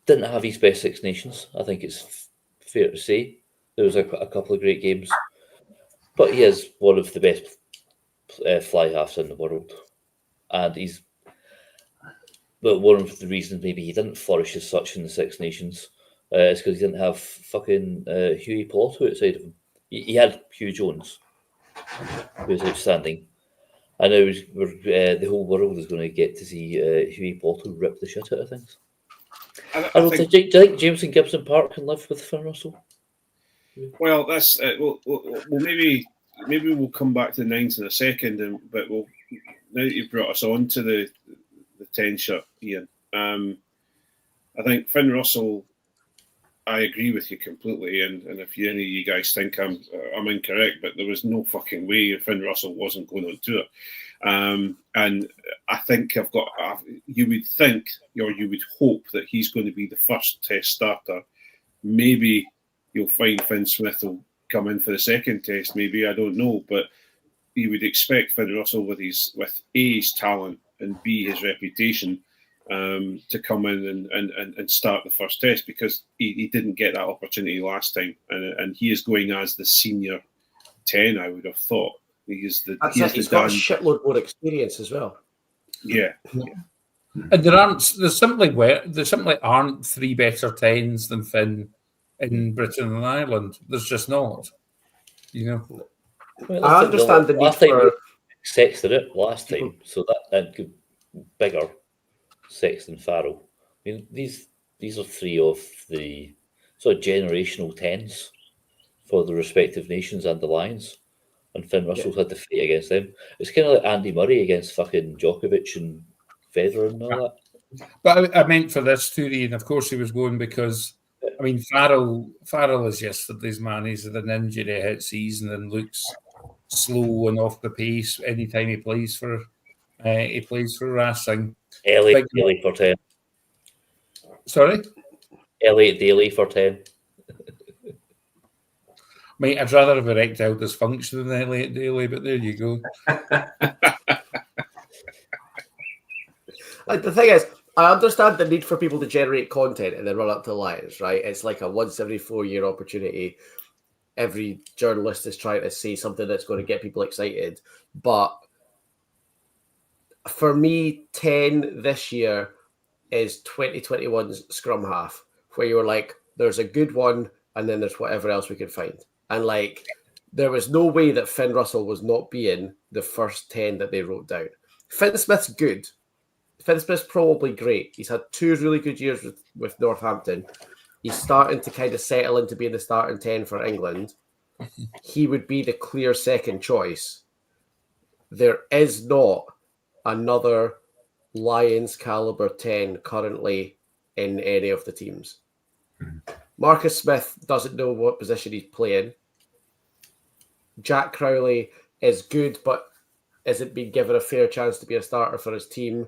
have his best Six Nations. I think it's fair to say. There was a couple of great games. But he is one of the best fly halves in the world. And but one of the reasons maybe he didn't flourish as such in the Six Nations is because he didn't have fucking Huey Piloto outside of him. He had Hugh Jones, who was outstanding. I know the whole world is going to get to see Huey Bottle rip the shit out of things. I don't think. Do you think Jameson Gibson Park can live with Finn Russell? Well, that's well, maybe we'll come back to the nines in a second, but now that you've brought us on to the 10 shirt, Iain, I think Finn Russell. I agree with you completely, and if any of you guys think I'm incorrect, but there was no fucking way Finn Russell wasn't going on tour. And I think you would think, or you would hope that he's going to be the first test starter. Maybe you'll find Finn Smith will come in for the second test, maybe, I don't know, but you would expect Finn Russell with A, his talent, and B, his reputation, to come in and start the first test, because he didn't get that opportunity last time, and he is going as the senior 10, I would have thought. He's got a shitload more experience as well. Yeah. And there simply aren't three better 10s than Finn in Britain and Ireland. There's just not. Well, I understand the need for Sexton it last time, so that could bigger Sexton Farrell. I mean, these are three of the sort of generational 10s for the respective nations and the Lions, and Finn Russell's had to fight against them. It's kind of like Andy Murray against fucking Djokovic and Federer and all that. But I meant for this too, Ian. Of course, he was going because Farrell is yesterday's man. He's had an injury hit season and looks slow and off the pace anytime he plays for Racing. Elliot Daly for 10. Sorry? Elliot Daly for 10. Mate, I'd rather have erectile dysfunction than Elliot Daly, but there you go. The thing is, I understand the need for people to generate content and then run up to Lions, right? It's like a once every 4 year opportunity. Every journalist is trying to say something that's going to get people excited. But for me, 10 this year is 2021's scrum half, where you were like, there's a good one, and then there's whatever else we can find. And there was no way that Finn Russell was not being the first 10 that they wrote down. Finn Smith's good. Finn Smith's probably great. He's had 2 really good years with Northampton. He's starting to kind of settle into being the starting 10 for England. He would be the clear second choice. There is not another Lions caliber 10 currently in any of the teams. Marcus Smith doesn't know what position he's playing. Jack Crowley is good, but isn't being given a fair chance to be a starter for his team.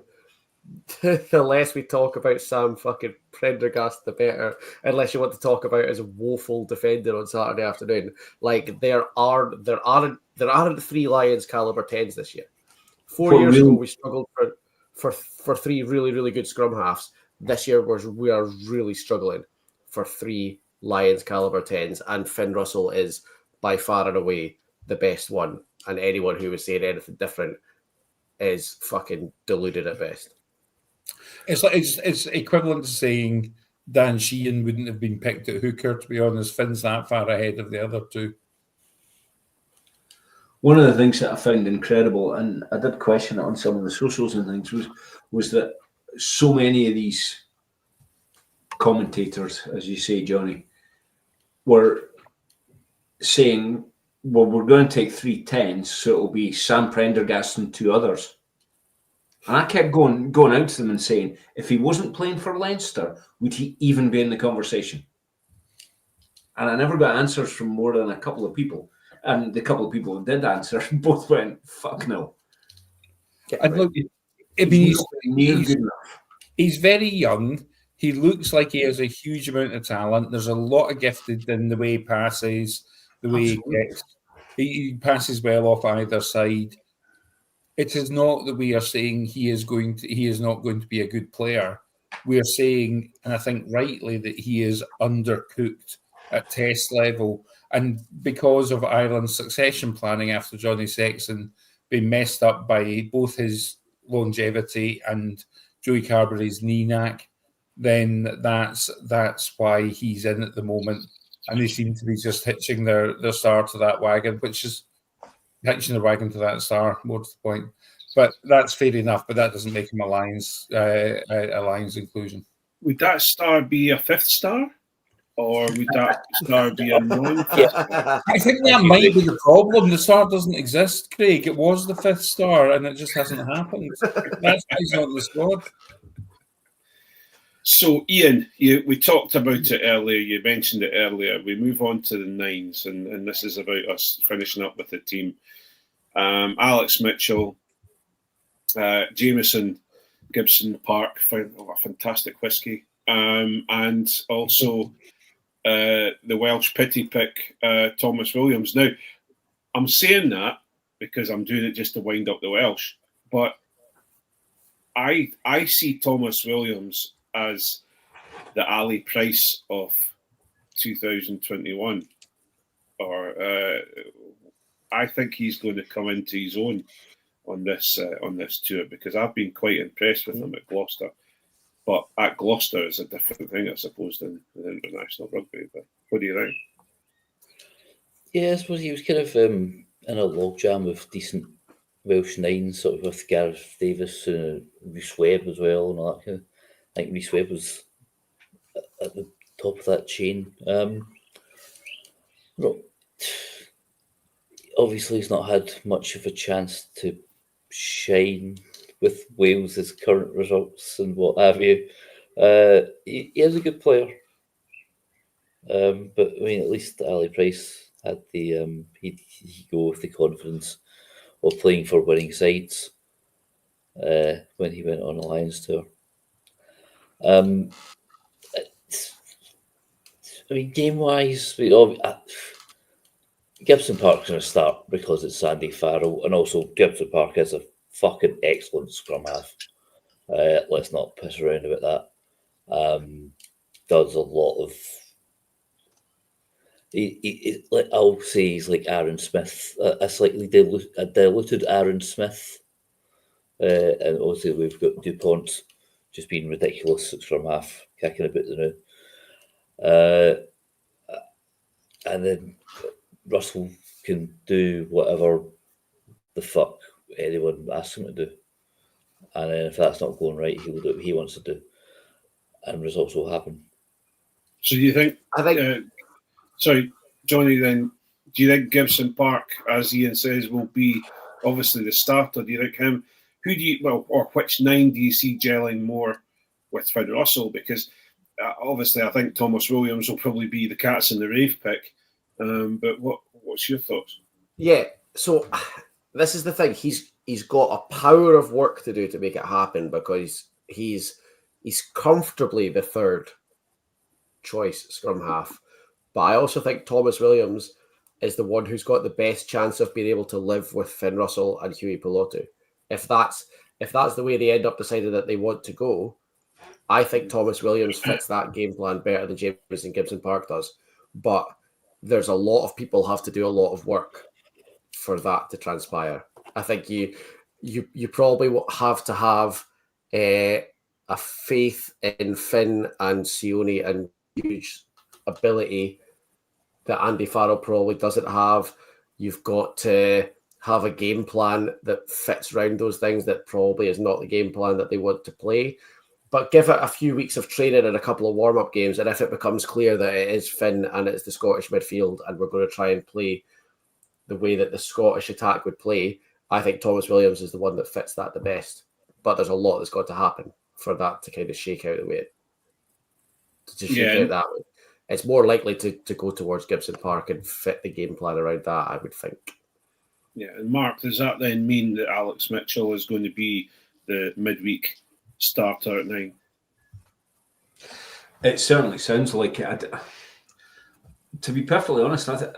The less we talk about Sam fucking Prendergast, the better. Unless you want to talk about his woeful defender on Saturday afternoon. There aren't 3 Lions caliber 10s this year. 4 years ago, we struggled for 3 really, really good scrum halves. This year, we are really struggling for 3 Lions caliber 10s, and Finn Russell is by far and away the best one. And anyone who was saying anything different is fucking deluded at best. It's equivalent to saying Dan Sheehan wouldn't have been picked at hooker, to be honest. Finn's that far ahead of the other 2. One of the things that I found incredible, and I did question it on some of the socials and things, was that so many of these commentators, as you say, Johnny, were saying, well, we're going to take 3 10s, so it'll be Sam Prendergast and 2 others. And I kept going out to them and saying, if he wasn't playing for Leinster, would he even be in the conversation? And I never got answers from more than a couple of people. And the couple of people who did answer both went, fuck no. And look, he's very young. He looks like he has a huge amount of talent. There's a lot of gifted in the way he passes, the way he kicks. He passes well off either side. It is not that we are saying he is not going to be a good player. We are saying, and I think rightly, that he is undercooked at test level. And because of Ireland's succession planning after Jonny Sexton being messed up by both his longevity and Joey Carberry's knee knack, then that's why he's in at the moment. And they seem to be just hitching their start to that wagon, which is hitching the wagon to that star. More to the point. But that's fair enough. But that doesn't make him a Lions inclusion. Would that star be a 5th star? Or would that star be a non-5th star? I think that might be the problem. The star doesn't exist, Craig. It was the 5th star, and it just hasn't happened. That's why he's not in the squad. So, Iain, we talked about it earlier. You mentioned it earlier. We move on to the 9s, and this is about us finishing up with the team. Alex Mitchell, Jameson, Gibson Park, a fantastic whiskey, and also the Welsh pity pick, Thomas Williams. Now, I'm saying that because I'm doing it just to wind up the Welsh, but I see Thomas Williams as the Ali Price of 2021, or I think he's going to come into his own on this tour, because I've been quite impressed with him at Gloucester. But at Gloucester is a different thing, I suppose, than international rugby. But what do you think? Yeah, I suppose he was kind of in a logjam of decent Welsh 9s, sort of with Gareth Davis, Rhys Webb as well, and all that kind of. I think Rhys Webb was at the top of that chain. Obviously, he's not had much of a chance to shine with Wales' current results and what have you. He is a good player. But I mean, at least Ali Price had the he'd go with the confidence of playing for winning sides when he went on a Lions tour. I mean, game-wise, Gibson Park's going to start because it's Sandy Farrell, and also Gibson Park is a fucking excellent scrum half. Let's not piss around about that. Does a lot of. I'll say he's like Aaron Smith, a slightly diluted Aaron Smith, and obviously we've got DuPont just being ridiculous at scrum half, kicking about the now. And then Russell can do whatever the fuck anyone asks him to do. And then if that's not going right, he will do what he wants to do. And results will happen. So do you think... I think... sorry, Jonny, then, do you think Gibson Park, as Iain says, will be obviously the starter? Do you think him... Who do you... Well, or which 9 do you see gelling more with Finn Russell? Because obviously I think Thomas Williams will probably be the Cats in the Rave pick. But what's your thoughts? Yeah, so this is the thing. He's got a power of work to do to make it happen, because he's comfortably the third choice scrum half. But I also think Thomas Williams is the one who's got the best chance of being able to live with Finn Russell and Huey Pilotu. If that's the way they end up deciding that they want to go, I think Thomas Williams fits that game plan better than Jameson Gibson Park does. But there's a lot of people have to do a lot of work for that to transpire. I think you probably have to have a faith in Finn and Sione and huge ability that Andy Farrell probably doesn't have. You've got to have a game plan that fits around those things that probably is not the game plan that they want to play. But give it a few weeks of training and a couple of warm-up games, and if it becomes clear that it is Finn and it's the Scottish midfield and we're going to try and play the way that the Scottish attack would play, I think Thomas Williams is the one that fits that the best. But there's a lot that's got to happen for that to kind of shake out the way out that way. It's more likely to go towards Gibson Park and fit the game plan around that, I would think. Yeah, and Mark, does that then mean that Alex Mitchell is going to be the midweek starter at 9? It certainly sounds like it. To be perfectly honest, I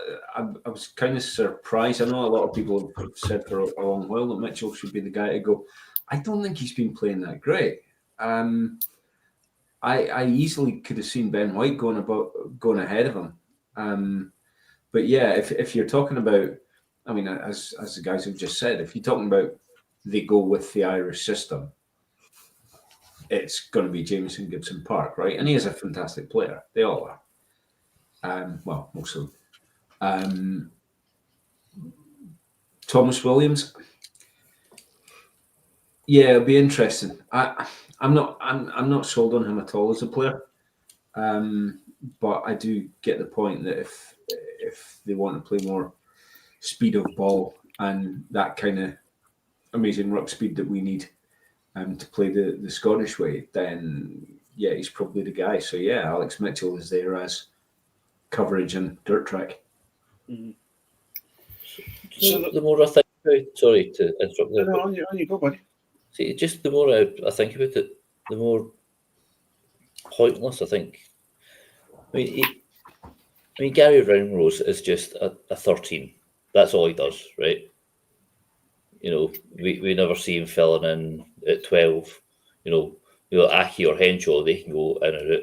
was kind of surprised. I know a lot of people have said for a long while that Mitchell should be the guy to go. I don't think he's been playing that great. I easily could have seen Ben White going ahead of him. But yeah, if you're talking about, I mean, as the guys have just said, if you're talking about they go with the Irish system, it's going to be Jameson Gibson Park, right? And he is a fantastic player. They all are. Well, most of them. Thomas Williams. Yeah, it'll be interesting. I'm not sold on him at all as a player. But I do get the point that if they want to play more speed of ball and that kind of amazing ruck speed that we need to play the Scottish way, then yeah, he's probably the guy. So yeah, Alex Mitchell is there as coverage and dirt track. Mm-hmm. So the more I think about it, sorry to interrupt there. No, on you go, buddy. See, just the more I think about it, the more pointless I think. I mean, Gary Ringrose is just a 13. That's all he does, right? You know, we never see him filling in at 12. You know, Aki or Henshaw, they can go in or out.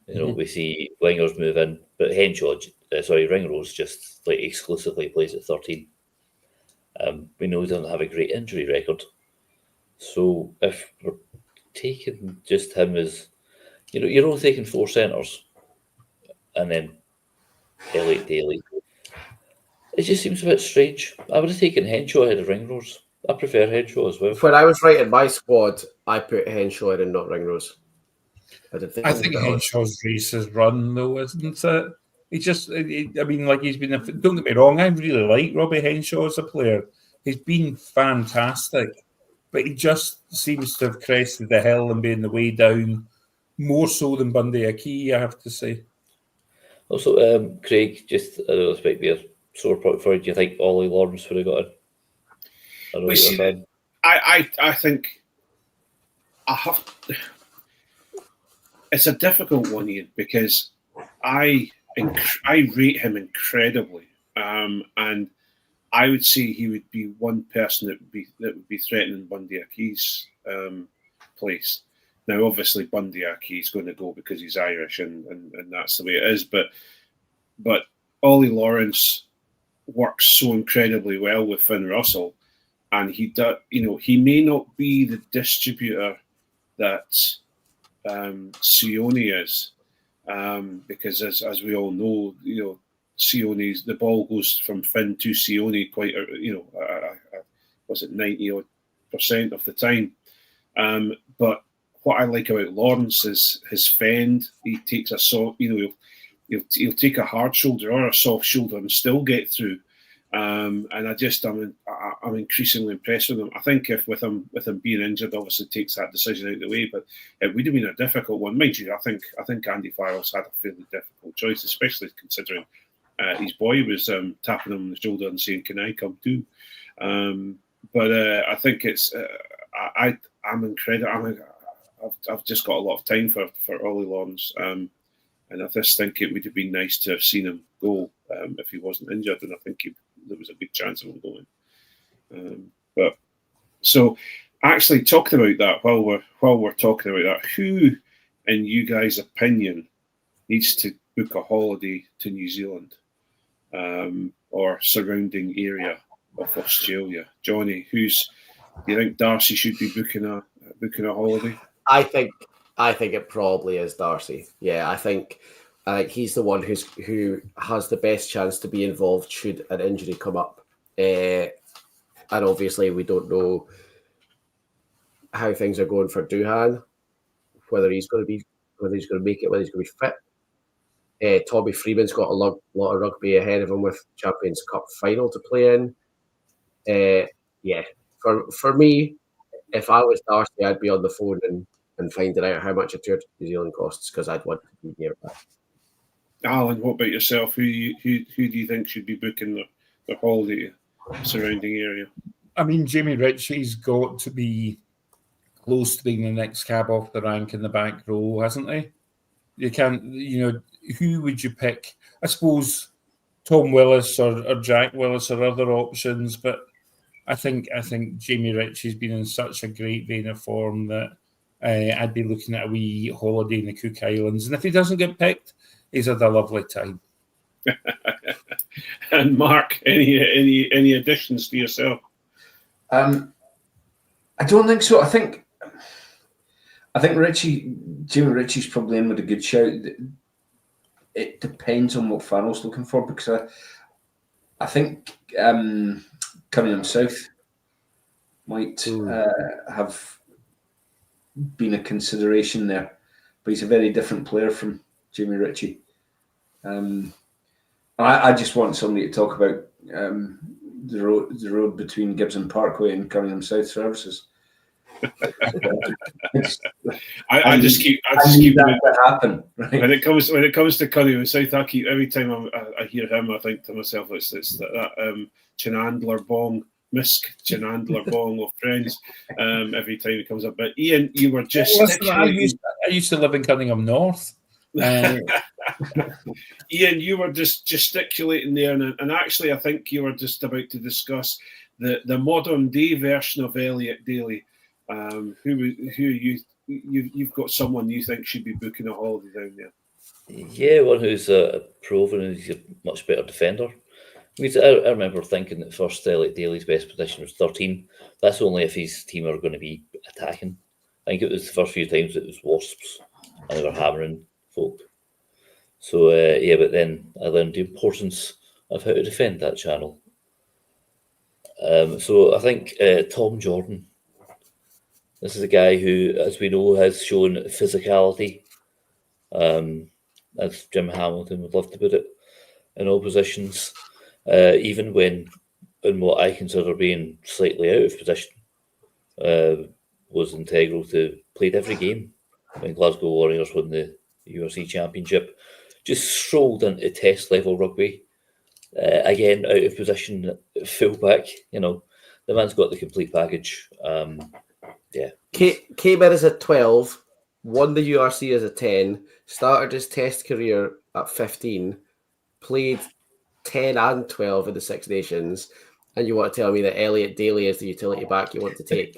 You know, we see wingers move in, but Ringrose just like exclusively plays at 13. We know he doesn't have a great injury record. So if we're taking just him as, you know, you're only taking 4 centres and then Elliot Daly. It just seems a bit strange. I would have taken Henshaw ahead of Ringrose. I prefer Henshaw as well. When I was writing my squad, I put Henshaw in and not Ringrose. I think Henshaw's race is run, though, isn't it? He just, I mean, like he's been, don't get me wrong, I really like Robbie Henshaw as a player. He's been fantastic, but he just seems to have crested the hill and been the way down more so than Bundy Aki, I have to say. Also, Craig, just, I don't know, this might be a sore point for you. Do you think Ollie Lawrence would have got in? I think I have. It's a difficult one, Ian, because I rate him incredibly, and I would say he would be one person that would be threatening Bundy Aki's place. Now, obviously, Bundy Aki is going to go because he's Irish, and that's the way it is. But Ollie Lawrence works so incredibly well with Finn Russell, and he does. You know, he may not be the distributor that Sione is, because as we all know, you know, Sione's, the ball goes from Finn to Sione quite, was it 90% of the time. But what I like about Lawrence is his fend. He takes a soft, you know, he'll take a hard shoulder or a soft shoulder and still get through. And I'm increasingly impressed with him. I think if with him being injured, obviously takes that decision out of the way, but it would have been a difficult one. Mind you, I think Andy Farrell's had a fairly difficult choice, especially considering his boy was tapping him on the shoulder and saying, "Can I come too?" But I think it's I'm incredible. I've just got a lot of time for Ollie Lawrence, and I just think it would have been nice to have seen him go if he wasn't injured, and I think there was a big chance of him going. But so, actually, talking about that, while we're talking about that, who, in you guys' opinion, needs to book a holiday to New Zealand or surrounding area of Australia? Jonny, do you think Darcy should be booking a holiday? I think it probably is Darcy. Yeah, I think he's the one who has the best chance to be involved should an injury come up. And obviously we don't know how things are going for Duhan, whether he's going to make it, whether he's going to be fit. Tommy Freeman's got a lot of rugby ahead of him with Champions Cup final to play in. Yeah, for me, if I was Darcy, I'd be on the phone and finding out how much a tour to New Zealand costs, because I'd want to be near that. Alan, what about yourself? Who do you think should be booking the holiday surrounding area? I mean, Jamie Ritchie's got to be close to being the next cab off the rank in the back row, hasn't he? You can't, who would you pick? I suppose Tom Willis or Jack Willis are other options, but I think Jamie Ritchie's been in such a great vein of form that I'd be looking at a wee holiday in the Cook Islands. And if he doesn't get picked, he's had a lovely time. And Mark, any additions to yourself? I don't think so. I think Jamie Ritchie's probably in with a good shout. It depends on what Farrell's looking for, because I think Cunningham South might have been a consideration there, but he's a very different player from Jamie Ritchie. I just want somebody to talk about the road between Gibson Parkway and Cunningham South services. I just keep that to happen. Right? When it comes to Cunningham South, I keep every time I hear him, I think to myself, it's that Chenandler Bong. Misk Chenandler Bong of Friends every time he comes up. But Iain, you were just I used to live in Cunningham North. Iain, you were just gesticulating there, and actually I think you were just about to discuss the modern day version of Elliot Daly. You've got someone you think should be booking a holiday down there. Yeah, one who's proven he's a much better defender. I remember thinking that first Elliot Daly's best position was 13. That's only if his team are going to be attacking. I think it was the first few times it was Wasps and they were hammering folk. So, but then I learned the importance of how to defend that channel. So I think Tom Jordan. This is a guy who, as we know, has shown physicality, as Jim Hamilton would love to put it, in all positions. Even when in what I consider being slightly out of position, was integral to played every game when Glasgow Warriors won the URC Championship. Just strolled into test level rugby. Again, out of position, fullback. The man's got the complete package. Came in as a 12, won the URC as a 10, started his test career at 15, played 10 and 12 in the Six Nations, and you want to tell me that Elliot Daly is the utility back you want to take?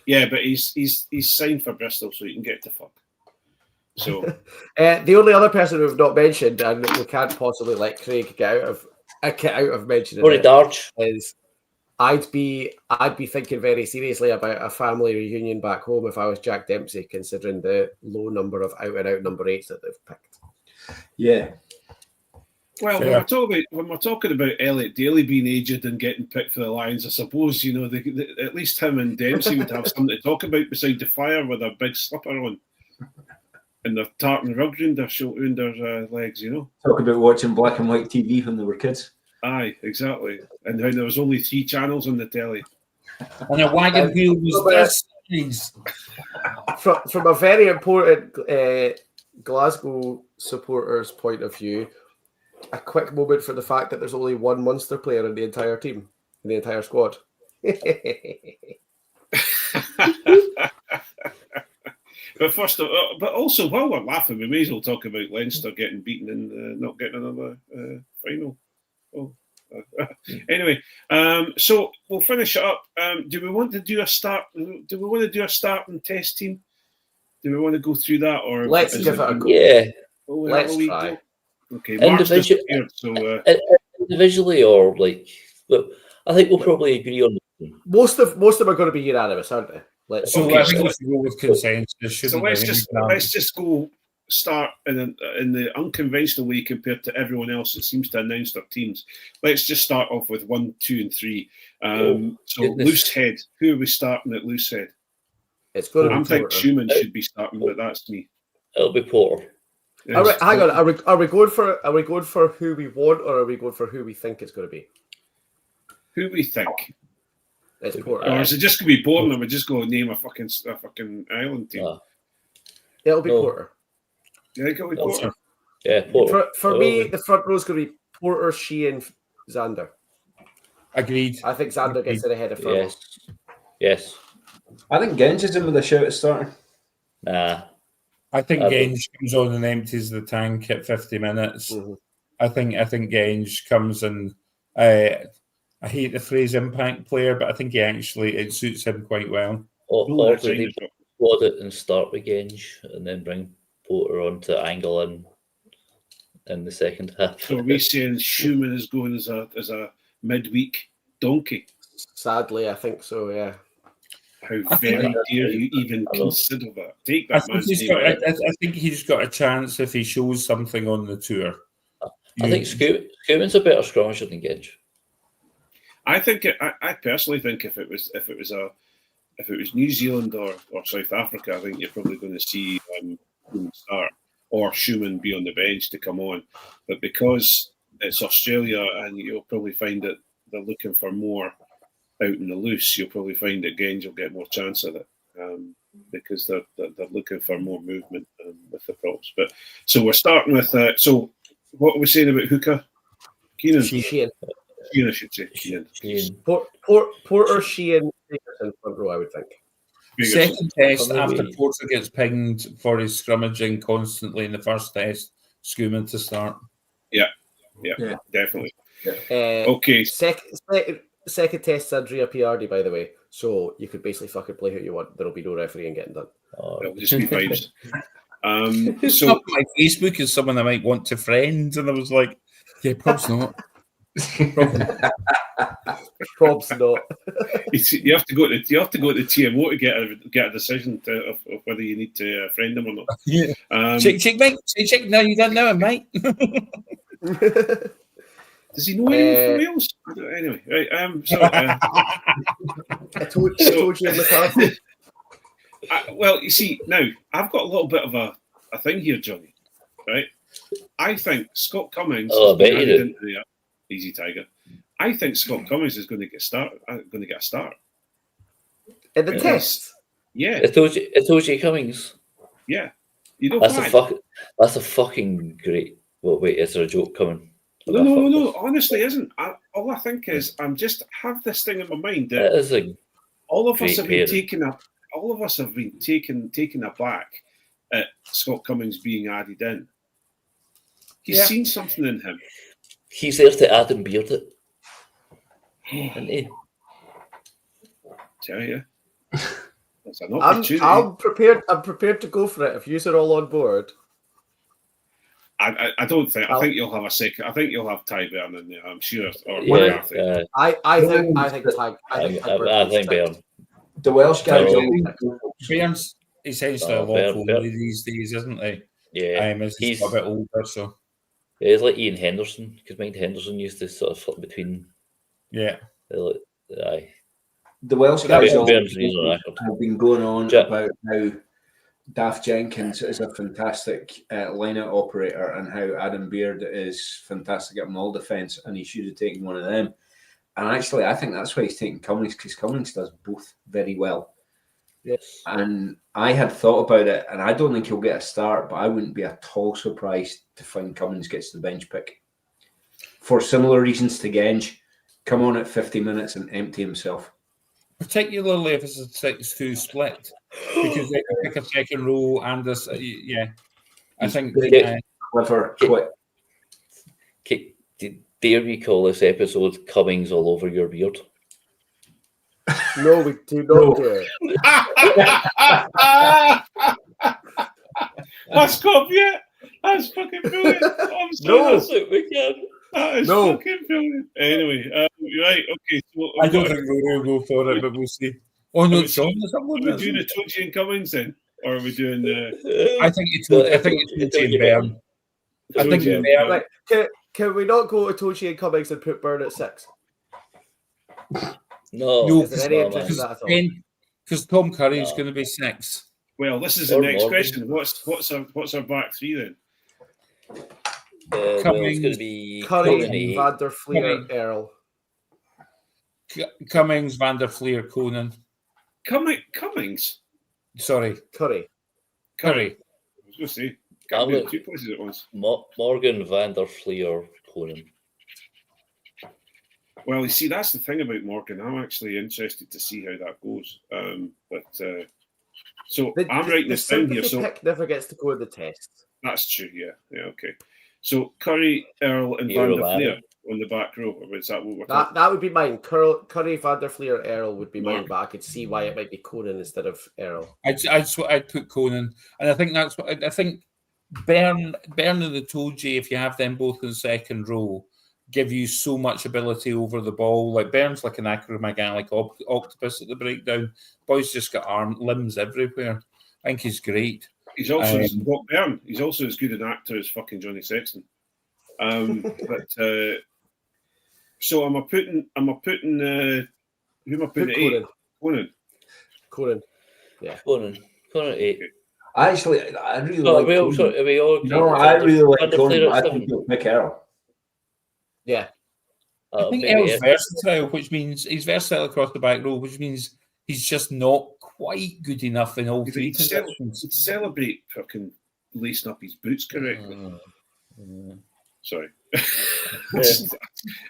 Yeah, but he's signed for Bristol, so you can get to fuck. So the only other person we've not mentioned, and we can't possibly let Craig get out of mentioning it, Darch. is I'd be thinking very seriously about a family reunion back home if I was Jack Dempsey, considering the low number of out-and-out number 8s that they've picked. Yeah. Well, when we're talking about Elliot Daly being aged and getting picked for the Lions, I suppose at least him and Dempsey would have something to talk about beside the fire with a big slipper on and their tartan rug round their legs. Talk about watching black and white TV when they were kids. Aye, exactly. And how there was only 3 channels on the telly. And a wagon wheel was this. From a very important Glasgow supporters' point of view, a quick moment for the fact that there's only one Munster player in the entire team, in the entire squad. But also, while we're laughing, we may as well talk about Leinster getting beaten and not getting another final. Anyway, so we'll finish it up. Do we want to do a start? Do we want to do a starting test team? Do we want to go through that, or let's give it a go? Yeah, let's try. Okay, individually, or but I think we'll probably agree on. Most of them are going to be unanimous, aren't they? I think we should go with consensus. So let's just go start in the unconventional way compared to everyone else that seems to announce their teams. Let's just start off with 1, 2, and 3. Loose head. Who are we starting at loose head? It's going to be Porter. I think Schumann should be starting, but that's me. It'll be Porter. Yes. Hang on. Are we going for who we want, or are we going for who we think it's going to be? Who we think. It's Porter. Or is it just going to be boring and we just go name a fucking island team? It'll be Porter. Yeah, it'll be Porter. Yeah, Porter. For me, the front row is going to be Porter, Sheehan, Xander. Agreed. I think Xander gets it ahead of front. Yes. I think Genge is in with a shout at starting. Nah. I think Genge comes on and empties the tank at 50 minutes. Mm-hmm. I think Genge comes and I hate the phrase impact player, but I think it suits him quite well. Or do they squad it and start with Genge and then bring Porter on to angle in the second half? So are we saying Schumann is going as a midweek donkey? Sadly, I think so, yeah. How very dare you even consider that? Take that, I think he's got a chance if he shows something on the tour. I think Scootman's a better scrummager than Genge. I personally think if it was New Zealand or South Africa, I think you're probably going to see Schumann start or Schumann be on the bench to come on. But because it's Australia and you'll probably find that they're looking for more out in the loose, you'll probably find that Genge will get more chance of it because they're looking for more movement with the props. But so we're starting with so what are we saying about hooker? Keenan. Sheehan, I should say. Sheehan. Porter, Sheehan, in front row, I would think. Second test after Porter gets pinged for his scrummaging constantly in the first test, Schumann to start. Yeah, definitely. Yeah. Okay. Second test, Andrea Piardi, by the way. So you could basically fucking play who you want. There'll be no refereeing getting done. It'll just be vibes. So up my Facebook is someone I might want to friend, and I was like, yeah, probs not. Probs not. You have to go to the TMO to get a decision of whether you need to friend them or not. Yeah. Check, mate. Check. No, you don't know him, mate. Does he know anyone from Wales? Anyway, right. I told you in McCarthy. Well, you see, now I've got a little bit of a thing here, Johnny. Right? I think Scott Cummings. Oh, I bet you do. Easy Tiger. I think Scott Cummings is going to get a start In the test. Yeah. I told you Cummings. Yeah. You know that's a fucking great. Well, wait, is there a joke coming? No. Honestly, isn't. All I think is I'm just have this thing in my mind that all of us have been taken aback at Scott Cummings being added in. He's seen something in him. He's there to add and beard it. Isn't he? Tell you. That's an opportunity. I'm prepared to go for it if you're all on board. I don't think. I think you'll have a second. I think you'll have Ty Byrne in there. I'm sure. I think Byrne. The Welsh guy. Byrne's essentially a lawful these days, isn't he? Yeah. He's a bit older, so. Yeah, he's like Ian Henderson, because Mike Henderson used to sort of flip between. Yeah. The Welsh guys have been going on about how Daft Jenkins is a fantastic line-out operator and how Adam Beard is fantastic at maul defence, and he should have taken one of them. And actually, I think that's why he's taking Cummings, because Cummings does both very well. Yes. And I had thought about it, and I don't think he'll get a start, but I wouldn't be at all surprised to find Cummings gets the bench pick. For similar reasons to Genge, come on at 50 minutes and empty himself. Particularly if it's a 6-2 split, because they can pick a second row and this. Yeah, I think. Clever. Dare we call this episode "Cummings all over your beard"? No, we do not dare. That's copyright. That's fucking brilliant. I'm sorry, that's it. We can. That is fucking brilliant. Anyway, right, okay. So I don't think we'll go for it, but we'll see. Oh no, Sean, are we doing the Toji and Cummings then, or are we doing the? I think it's Toji and Byrne. I think Byrne. Right. Can we not go to Toji and Cummings and put Byrne at 6? No, because Tom Curry is going to be 6. Well, this is the next question. What's our back three then? Cummings, it's going to be Curry, Van der Fleer, Earl. Cummings, Van der Fleer, Conan. Cummings? Sorry. Curry. I was going to say, can't be in two places at once. Morgan, Van der Fleer, Conan. Well, you see, that's the thing about Morgan. I'm actually interested to see how that goes. So I'm writing this down here. So pick never gets to go in the test. That's true. Yeah. Okay. So Curry, Earl, and Van der Fleer on the back row. Or is that what we're talking? That would be mine. Curry, Van der Fleer, Earl would be mine, but I could see why it might be Conan instead of Earl. I'd put Conan, and I think that's what I think. Byrne and the Toji, if you have them both in the second row, give you so much ability over the ball. Like Byrne's like an acromagalic octopus at the breakdown. Boy's just got limbs everywhere. I think he's great. He's also got Byrne. He's also as good an actor as fucking Johnny Sexton. But so am I putting who am I putting at 8? Conan. Yeah. Conan at 8. Actually, I really So like. are we all agree? No, I really like Under Conan. player at I 7? think he'll pick Earl. Yeah. I think Earl's versatile, which means he's versatile across the back row, which means he's just not quite good enough in all three positions. He'd celebrate fucking lacing up his boots correctly. Sorry. I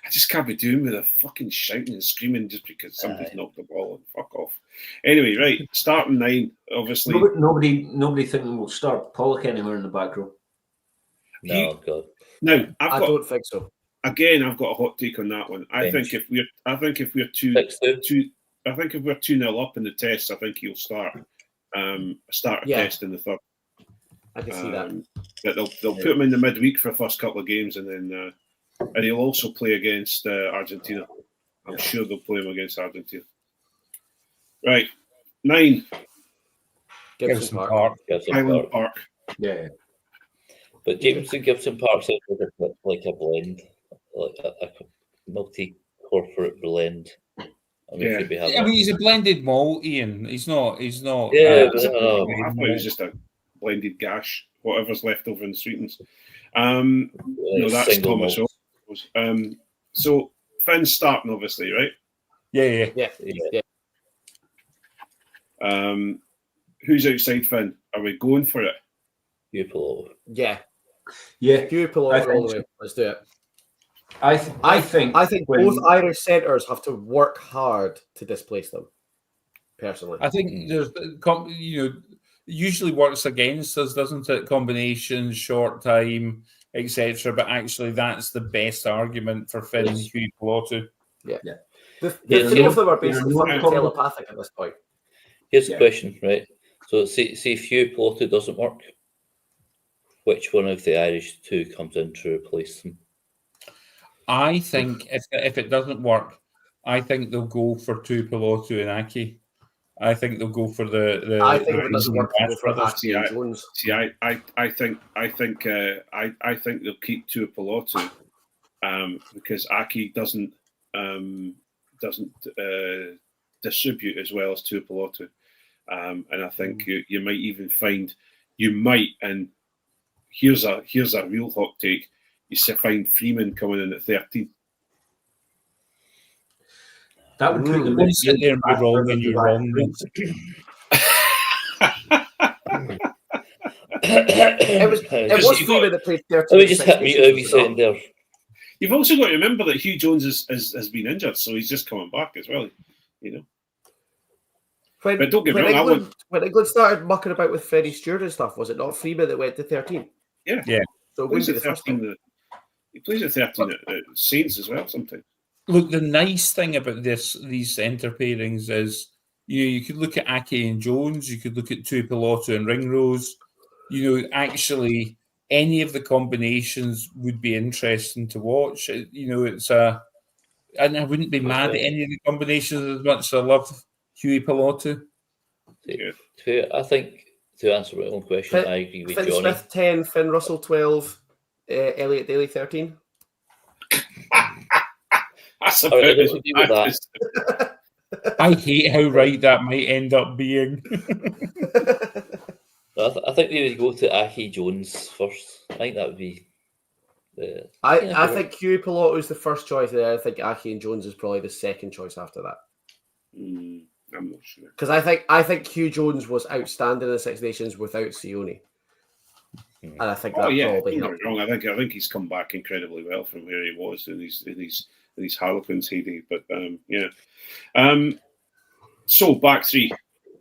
just can't be doing with a fucking shouting and screaming just because somebody's knocked the ball and fuck off. Anyway, right, starting 9, obviously. Nobody thinking we'll start Pollock anywhere in the back row. No, God. Now, I don't think so. Again, I've got a hot take on that one. I think if we're 2-0 up in the test, I think he'll start a test in the third. I can see that. They'll put him in the midweek for the first couple of games, and then and he'll also play against Argentina. I'm sure they'll play him against Argentina. Right, 9. Gibson Park. Highland Park. Yeah. But Gibson Park sounds like a blend, like a multi-corporate blend. I mean, he's a blended malt, Ian. He's not. Yeah, I thought it was just a blended gash, whatever's left over in the sweetens. No, that's Thomas. So Finn's starting, obviously, right? Yeah. Who's outside Finn? Are we going for it? Huey Piloto. Yeah. Huey Piloto all the way. Let's do it. I think both Irish centres have to work hard to displace them. Personally, I think there's usually works against us, doesn't it? Combinations, short time, etc. But actually, that's the best argument for Finn and Huey Piloto. Yeah. The three of them are basically telepathic at this point. Here's the question, right? So, see if Huey Piloto doesn't work, which one of the Irish two comes in to replace them? I think if it doesn't work, I think they'll go for Piloto and Aki. I think they'll go for the. I think if it doesn't work, they'll go for Aki and Jones. I think they'll keep Piloto because Aki doesn't distribute as well as Piloto, and I think you might even find and here's a real hot take. You find Freeman coming in at 13. That would put them in. Sit there and be wrong when you're wrong. It was Freeman that played 13. Let me just hit me over saying there. You've also got to remember that Hugh Jones has been injured, so he's just coming back as well. But don't get me wrong. When England started mucking about with Freddie Stewart and stuff, was it not Freeman that went to 13? Yeah. So it wouldn't be the first time. He plays at 13 at Saints as well sometimes. Look, the nice thing about these centre pairings is, you could look at Aki and Jones, you could look at Piloto and Ringrose. Actually, any of the combinations would be interesting to watch. And I wouldn't be mad at any of the combinations as much as I love Huey Piloto. I think, to answer my own question, I agree with Finn Jonny. Smith 10, Finn Russell 12, Elliot Daly 13. That's a I hate how right that might end up being. I think they would go to Aki Jones first. I think that would be. I think Huey Piloto is the first choice, and I think Aki and Jones is probably the second choice after that. I'm not sure because I think Hugh Jones was outstanding in the Six Nations without Sione. And I think that probably not wrong. I think he's come back incredibly well from where he was in these Harlequins heyday. But so back three.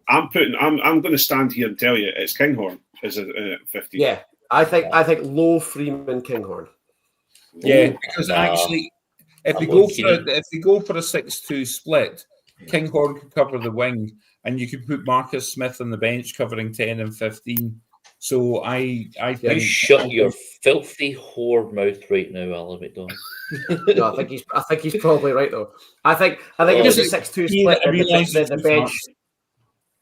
I'm going to stand here and tell you it's Kinghorn is at 15. Yeah, I think Lowe, Freeman, Kinghorn. Yeah, because actually, if they go for a 6-2 split, Kinghorn could cover the wing, and you could put Marcus Smith on the bench covering 10 and 15. So I think shut your filthy whore mouth right now, Alan McDonald. No, I think he's probably right though. I think it was a 6-2 split. The bench,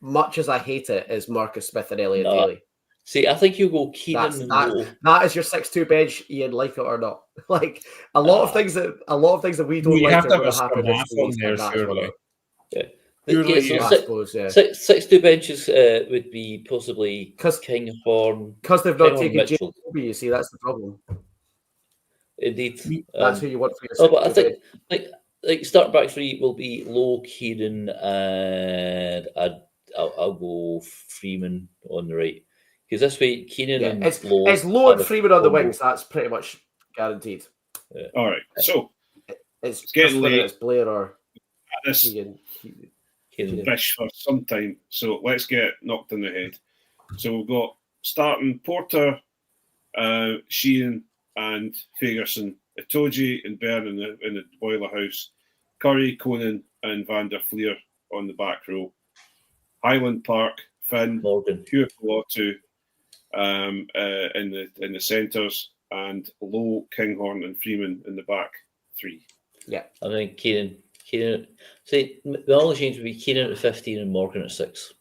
much as I hate it, is Marcus Smith and Elliot Daly. See, I think you go Keenan and Lowe. That is your 6-2 bench, Ian, like it or not. Like a lot of things that we don't You like have are to going have to a happen scrum this half week. on there, surely. Yeah. Surely, Yeah, so I suppose, yeah. 6-2 benches would be possibly 'Cause- Kinghorn. Because they've not Kinghorn, taken Mitchell. Jacoby, you see, that's the problem. Indeed. That's who you want for your 6-2 But I think bench. like start back three will be Lowe, Keenan, and I'll go Freeman on the right. Because this way, Keenan and Lowe. It's Lowe and Freeman on the combo. wings. That's pretty much guaranteed. Yeah. All right, so It's getting just whether late. it's Blair or This Keegan. fish for some time, so let's get knocked in the head. So we've got starting Porter, Sheehan, and Fagerson, Itoje and Byrne in the boiler house, Curry, Conan, and Van der Fleer on the back row, Highland Park, Finn, Morgan, Tuipulotu in the centres, and Lowe, Kinghorn, and Freeman in the back three. Yeah, I think Keenan. See, the only change would be Keenan at 15 and Morgan at 6.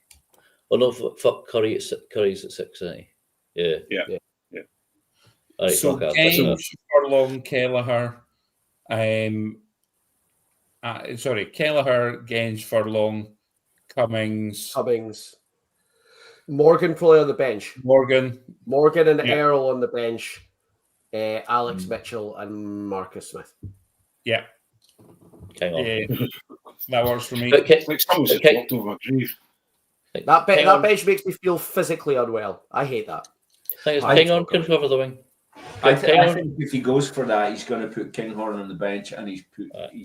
Oh no, fuck Curry at 6. Curry's at 6, isn't he? Yeah. All right, So Genge, Furlong, Kelleher, Kelleher, Genge, Furlong, Cummings, Morgan probably on the bench. Morgan and Earl on the bench. Alex Mitchell and Marcus Smith. Yeah. Yeah. That works for me. Like someone's just walked over my grave. That bench makes me feel physically unwell. I hate that. Kinghorn can cover the wing. I think if he goes for that, he's going to put Kinghorn on the bench and he's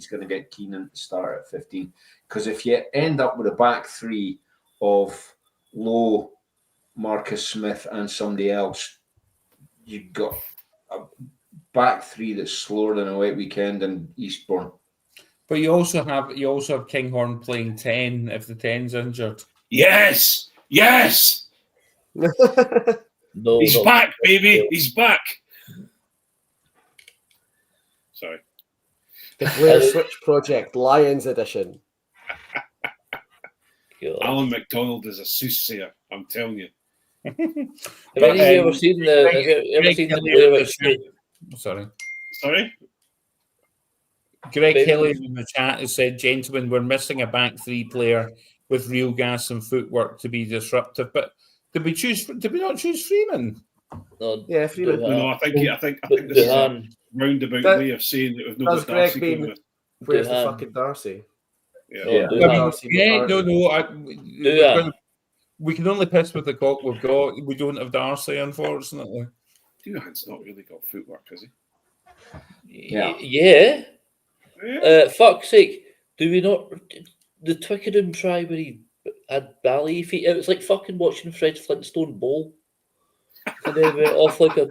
going to get Keenan to start at 15. Because if you end up with a back three of Lowe, Marcus Smith, and somebody else, you've got a back three that's slower than a wet weekend in Eastbourne. But you also have Kinghorn playing 10 if the 10's injured. Yes. No, he's back, baby. He's back. Sorry. The Blair Switch Project, Lions Edition. Alan McDonald is a soothsayer, I'm telling you. Have you ever seen the Sorry? Greg Kelly in the chat has said, gentlemen, we're missing a back three player with real gas and footwork to be disruptive. But did we not choose Freeman? No, yeah, Freeman. No, I think this is a roundabout way of saying that we've not got Darcy going with. Where's the fucking Darcy? Yeah. We can only piss with the cock we've got. We don't have Darcy, unfortunately. Doohan's not really got footwork, has he? Yeah. Fuck's sake. Do we not... The Twickenham try where he had ballet feet, it was like fucking watching Fred Flintstone bowl. And then went off like a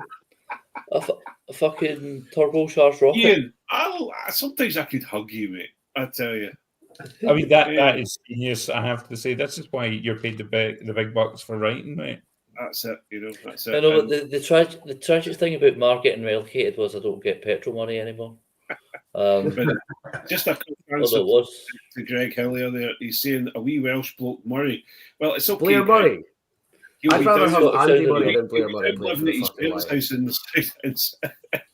fucking turbocharged rocket. Ian, sometimes I could hug you, mate. I tell you. I mean, that is genius, I have to say. This is why you're paid the big bucks for writing, mate. That's it, that's it. I know, but the tragic thing about Mark getting relegated was I don't get petrol money anymore. Just a quick answer to Greg Hillier there. He's saying a wee Welsh bloke Murray. Well, it's okay. Blair Murray. I'd rather have Andy Murray than Blair Murray. Living at his parents' house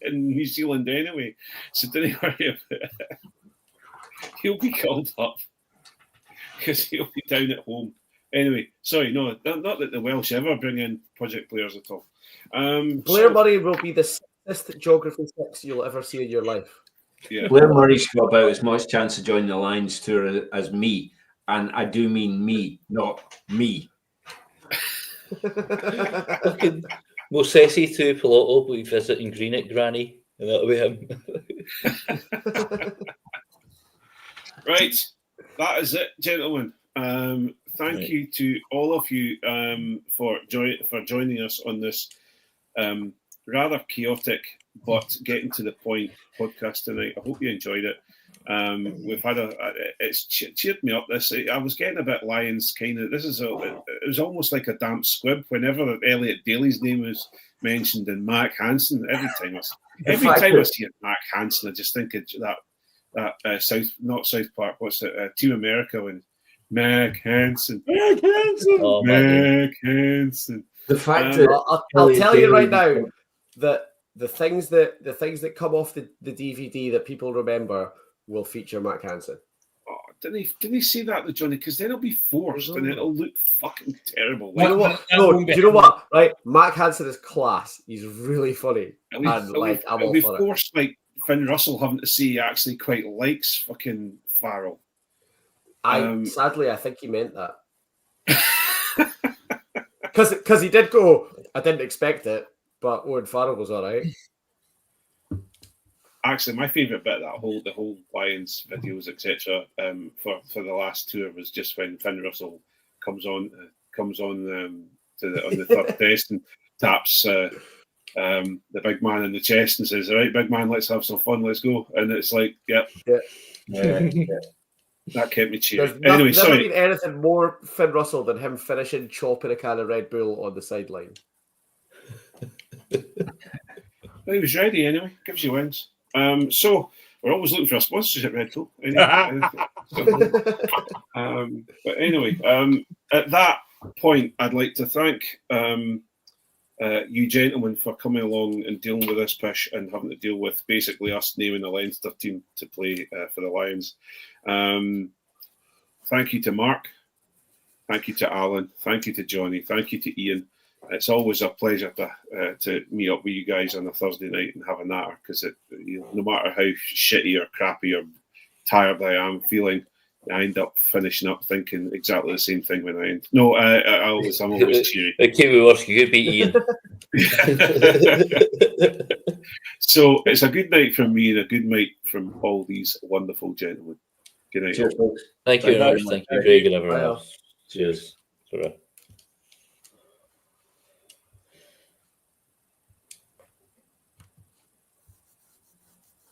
in New Zealand anyway, so don't worry about it. He'll be called up because he'll be down at home. Anyway, sorry, no, not that the Welsh ever bring in project players at all. Blair Murray will be the sickest geography 6 you'll ever see in your life. Yeah. Blair Murray's got about as much chance of joining the Lions tour as me, and I do mean me, not me. Fucking Mosesi Tuipulotu will be visiting Greenock Granny, and that'll be him. Right, that is it, gentlemen. Thank you to all of you for joining us on this rather chaotic but getting to the point podcast tonight. I hope you enjoyed it. We've had it's cheered me up. I was getting a bit Lions kind of. It was almost like a damp squib whenever Elliot Daly's name was mentioned and Mac Hansen. Every time I see Mac Hansen, I just think of that South Park. What's it? Team America when Mac Hansen. Oh, Mac Hansen. The fact I'll tell you right now that the things that come off the DVD that people remember will feature Matt Hansen. Oh, didn't he say that to Jonny? Because then it'll be forced and it'll look fucking terrible. You know what? No, do you know what? Right, Matt Hansen is class. He's really funny, I'm all for forced, like Finn Russell having to say he actually quite likes fucking Farrell. Sadly, I think he meant that. Because he did go, I didn't expect it, but Owen Farrell was all right. Actually, my favourite bit of the whole Lions videos, etc., for the last tour was just when Finn Russell comes on on the third test and taps the big man in the chest and says, "All right, big man, let's have some fun, let's go." And it's like, yeah. That kept me cheering. There's never been anything more Finn Russell than him finishing chopping a can of Red Bull on the sideline. He was ready anyway. Gives you wins. So we're always looking for a sponsorship, Red Bull. But anyway, at that point, I'd like to thank you gentlemen for coming along and dealing with this push and having to deal with basically us naming the Leinster team to play for the Lions. Thank you to Mark. Thank you to Alan. Thank you to Jonny. Thank you to Iain. It's always a pleasure to meet up with you guys on a Thursday night and have a natter, because no matter how shitty or crappy or tired I am feeling, I end up finishing up thinking exactly the same thing when I end. No, I'm always cheery. It can't be worse. You could beat Iain. So it's a good night from me and a good night from all these wonderful gentlemen. Good night. Cheers, folks. Thank you very much. Thank you, Craig, and everyone else. Cheers.